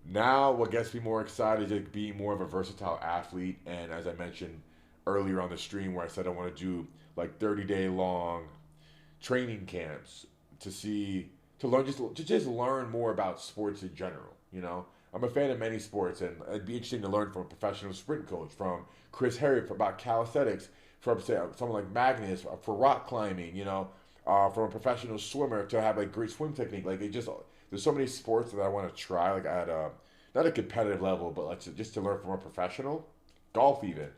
Now, what gets me more excited is being more of a versatile athlete. And as I mentioned earlier on the stream where I said I want to do like 30-day long training camps to learn just learn more about sports in general. You know, I'm a fan of many sports, and it'd be interesting to learn from a professional sprint coach, from Chris Harry about calisthenics, from say someone like Magnus for rock climbing. You know, from a professional swimmer to have like great swim technique. Like it just there's so many sports that I want to try. Like at a not a competitive level, but like just to learn from a professional, golf even,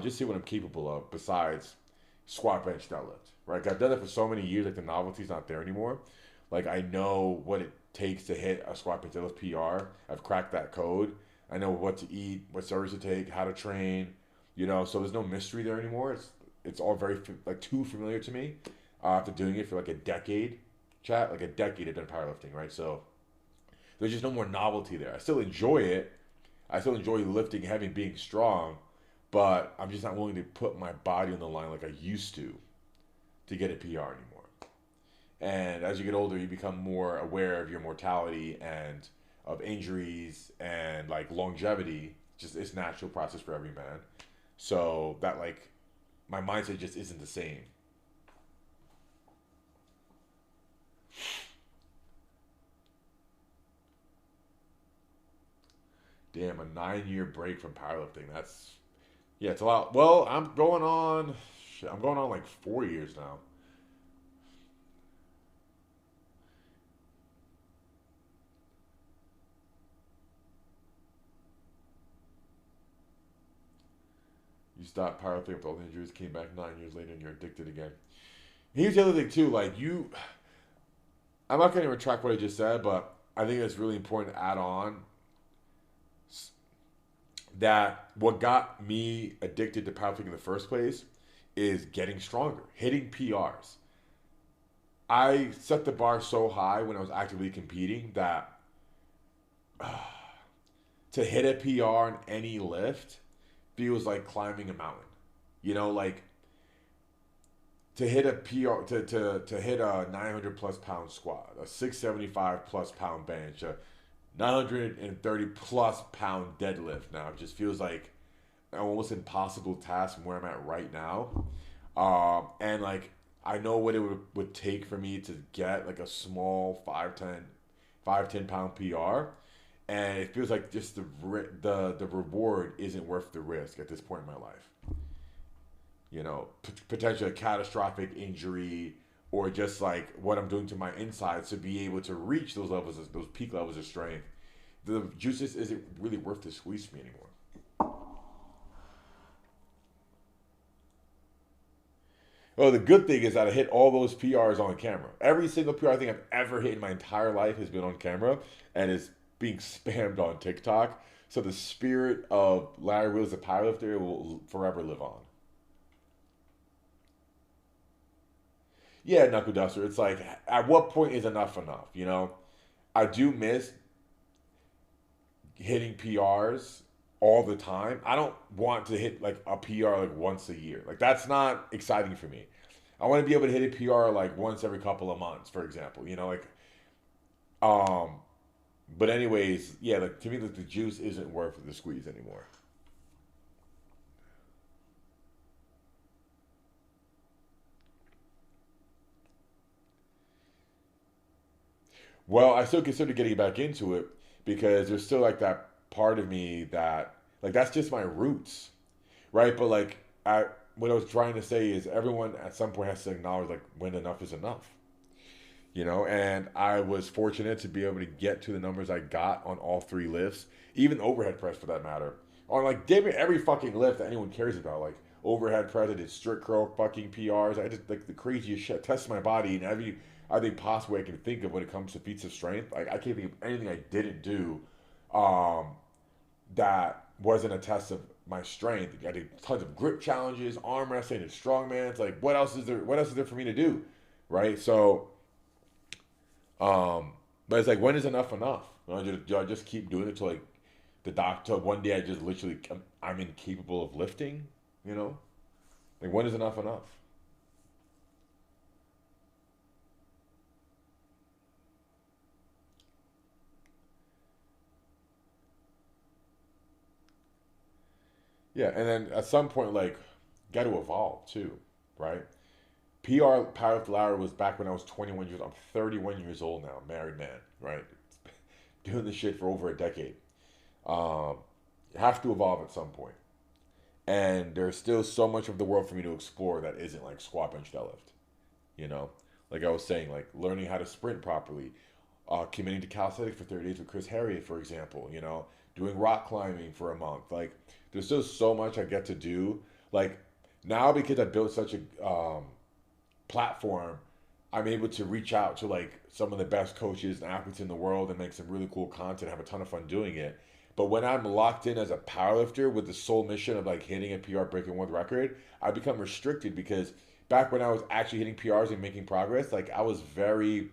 just see what I'm capable of besides squat, bench, deadlift. Right? 'Cause I've done it for so many years. Like the novelty's not there anymore. Like I know what it takes to hit a squat, bench, deadlift PR. I've cracked that code. I know what to eat, what steroids to take, how to train. You know, so there's no mystery there anymore. It's all very like too familiar to me. After doing it for like a decade, like a decade I've done powerlifting, right? So there's just no more novelty there. I still enjoy it. I still enjoy lifting heavy, being strong, but I'm just not willing to put my body on the line like I used to get a PR anymore. And as you get older, you become more aware of your mortality and of injuries and like longevity. Just it's natural process for every man. So that like my mindset just isn't the same. Damn, a 9-year break from powerlifting. That's yeah, it's a lot. Well, I'm going on like 4 years now. You stopped powerlifting with all the injuries, came back 9 years later, and you're addicted again. Here's the other thing too, I'm not going to retract what I just said, but I think it's really important to add on that what got me addicted to powerlifting in the first place is getting stronger, hitting PRs. I set the bar so high when I was actively competing that to hit a PR in any lift feels like climbing a mountain. You know, like to hit a PR, to hit a 900 plus pound squat, a 675 plus pound bench, a 930 plus pound deadlift now. It just feels like an almost impossible task from where I'm at right now. And like, I know what it would take for me to get like a small 5'10" pound PR. And it feels like just the reward isn't worth the risk at this point in my life. You know, potentially a catastrophic injury or just like what I'm doing to my insides to be able to reach those levels, those peak levels of strength. The juices isn't really worth the squeeze for me anymore. Well, the good thing is that I hit all those PRs on camera. Every single PR I think I've ever hit in my entire life has been on camera and is being spammed on TikTok. So the spirit of Larry Wheels, the powerlifter, will forever live on. Yeah, Knuckle Duster. It's like, at what point is enough enough? You know, I do miss hitting PRs all the time. I don't want to hit like a PR like once a year. Like that's not exciting for me. I want to be able to hit a PR like once every couple of months, for example. You know, like, but anyways, yeah, like to me, like the juice isn't worth the squeeze anymore. Well, I still consider getting back into it because there's still like that part of me that like that's just my roots, right? But like what I was trying to say is everyone at some point has to acknowledge like when enough is enough, you know. And I was fortunate to be able to get to the numbers I got on all three lifts, even overhead press for that matter, on like damn near every fucking lift that anyone cares about, like overhead press, I did strict curl fucking PRs. I did like the craziest shit, tested my body in every I think possible I can think of when it comes to feats of strength. Like I can't think of anything I didn't do um, that wasn't a test of my strength. I did tons of grip challenges, arm wrestling, and strongman. It's like what else is there? What else is there for me to do, right? So, but it's like when is enough enough? Do I just keep doing it till like the doctor? One day I just literally I'm incapable of lifting. You know, like when is enough enough? Yeah, and then at some point, like, got to evolve too, right? PR Powerlifter Larry was back when I was 21 years old. I'm 31 years old now, married man, right? Doing this shit for over a decade. You have to evolve at some point. And there's still so much of the world for me to explore that isn't like squat, bench, deadlift. You know? Like I was saying, like learning how to sprint properly, committing to calisthenics for 30 days with Chris Harriet, for example, you know, doing rock climbing for a month. Like, there's still so much I get to do. Like, now because I built such a platform, I'm able to reach out to like some of the best coaches and athletes in the world and make some really cool content, have a ton of fun doing it. But when I'm locked in as a powerlifter with the sole mission of like hitting a PR, breaking world record, I become restricted because back when I was actually hitting PRs and making progress, like I lived a very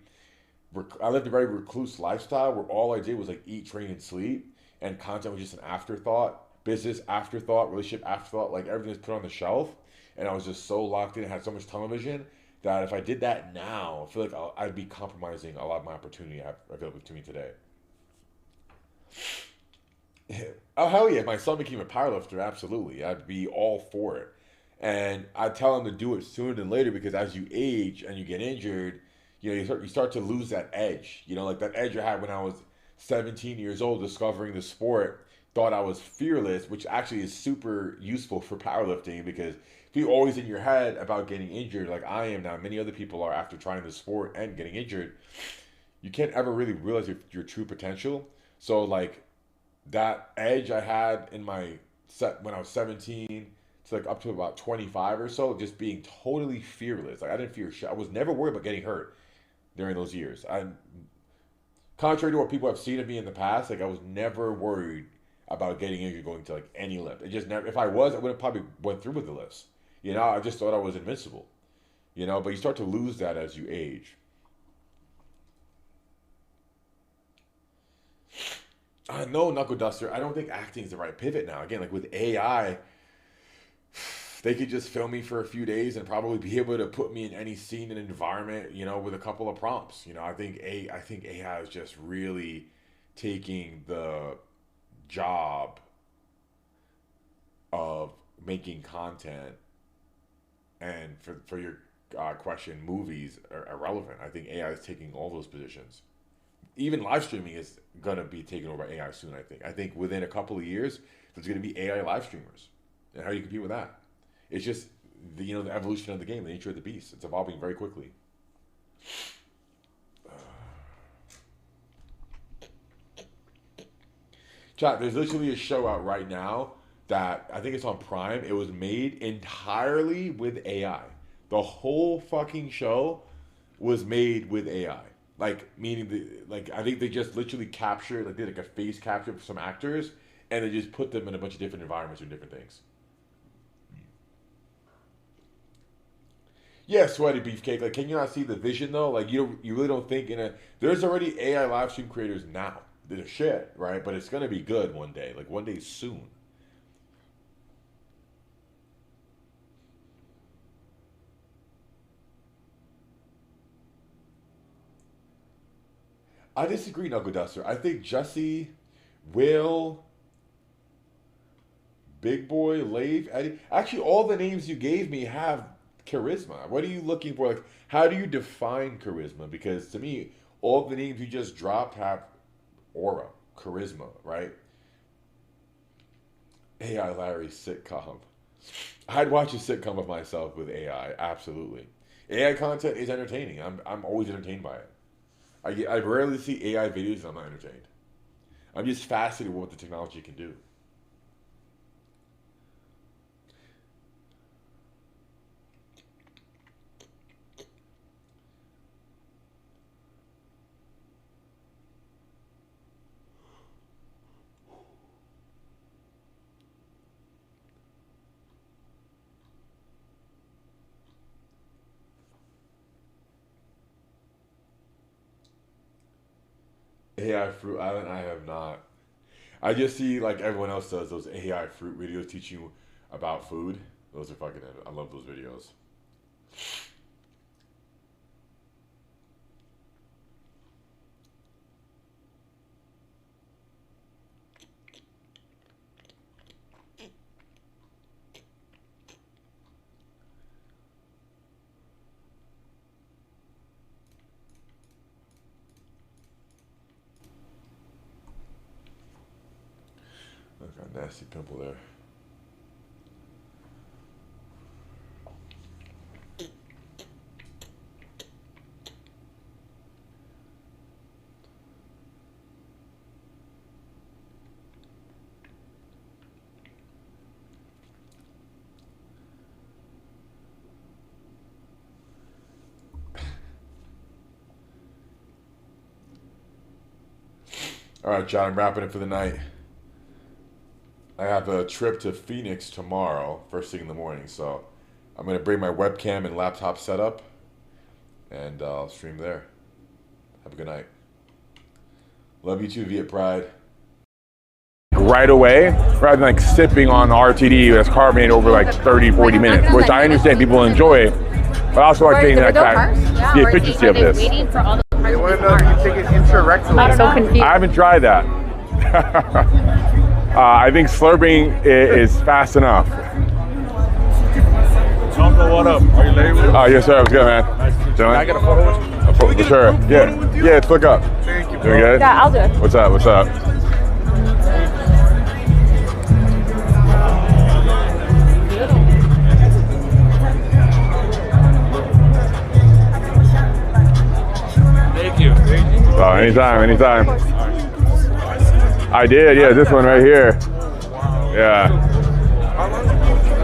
recluse lifestyle where all I did was like eat, train, and sleep, and content was just an afterthought, business afterthought, relationship afterthought, like everything was put on the shelf, and I was just so locked in, I had so much tunnel vision that if I did that now, I feel like I'd be compromising a lot of my opportunity I have available to me today. Oh hell yeah! If my son became a powerlifter, absolutely, I'd be all for it. And I tell him to do it sooner than later because as you age and you get injured, you know, you start to lose that edge. You know, like that edge I had when I was 17 years old, discovering the sport, thought I was fearless, which actually is super useful for powerlifting because if you're always in your head about getting injured, like I am now, many other people are after trying the sport and getting injured, you can't ever really realize your true potential. So like that edge I had in my set when I was 17 to like up to about 25 or so, just being totally fearless. Like I didn't fear shit. I was never worried about getting hurt during those years. I'm contrary to what people have seen of me in the past. Like I was never worried about getting injured going to like any lift. It just never. If I was, I would have probably went through with the lifts. You know, I just thought I was invincible. You know, but you start to lose that as you age. No, Knuckle Duster. I don't think acting is the right pivot now. Again, like with AI, they could just film me for a few days and probably be able to put me in any scene and environment, you know, with a couple of prompts. You know, I think AI is just really taking the job of making content, and for your question, movies are irrelevant. I think AI is taking all those positions. Even live streaming is gonna be taken over by AI soon. I think within a couple of years, there's gonna be AI live streamers, and how do you compete with that? It's just the evolution of the game, the nature of the beast. It's evolving very quickly. Chat, there's literally a show out right now that I think it's on Prime. It was made entirely with AI. The whole fucking show was made with AI. Like meaning I think they just literally captured, like did like a face capture for some actors, and they just put them in a bunch of different environments doing different things. Yeah, sweaty beefcake. Like, can you not see the vision though? Like, you really don't think there's already AI live stream creators now. They're shit, right? But it's gonna be good one day. Like one day soon. I disagree, Knuckle Duster. I think Jesse, Will, Big Boy, Leif, Eddie. Actually, all the names you gave me have charisma. What are you looking for? Like, how do you define charisma? Because to me, all the names you just dropped have aura, charisma, right? AI Larry sitcom. I'd watch a sitcom of myself with AI. Absolutely. AI content is entertaining. I'm always entertained by it. I rarely see AI videos and I'm not entertained. I'm just fascinated with what the technology can do. AI Fruit Island, I have not. I just see like everyone else does those AI fruit videos teaching you about food. Those are fucking. I love those videos. Got a nasty pimple there. All right, John, I'm wrapping it for the night. I have a trip to Phoenix tomorrow, first thing in the morning, so I'm going to bring my webcam and laptop setup, and I'll stream there. Have a good night. Love you too, Viet Pride. Right away, rather than like sipping on the RTD that's carbonated over like 30, 40 minutes, which I understand people enjoy, but I also like getting that the efficiency of this. They want to know if you take it intrarectally. I'm so confused. I haven't tried that. I think slurping is fast enough. Uncle, what up? Are you late with Oh, yes, sir. What's good, man? Can I get a photo with you? For sure. Yeah. Yeah, let's look up. Thank you, bro. Doing good? Yeah, I'll do it. What's up? What's up? Thank you. Oh, anytime, anytime. I did, yeah, this one right here. Yeah.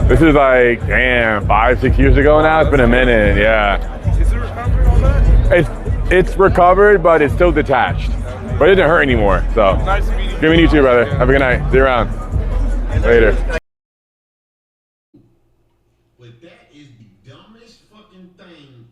This is like, damn, 5-6 years ago now. It's been a minute, yeah. Is it recovered on that? It's recovered, but it's still detached. But it doesn't hurt anymore, so. Nice meeting you. Good meeting you too, brother. Have a good night. See you around. Later. But that is the dumbest fucking thing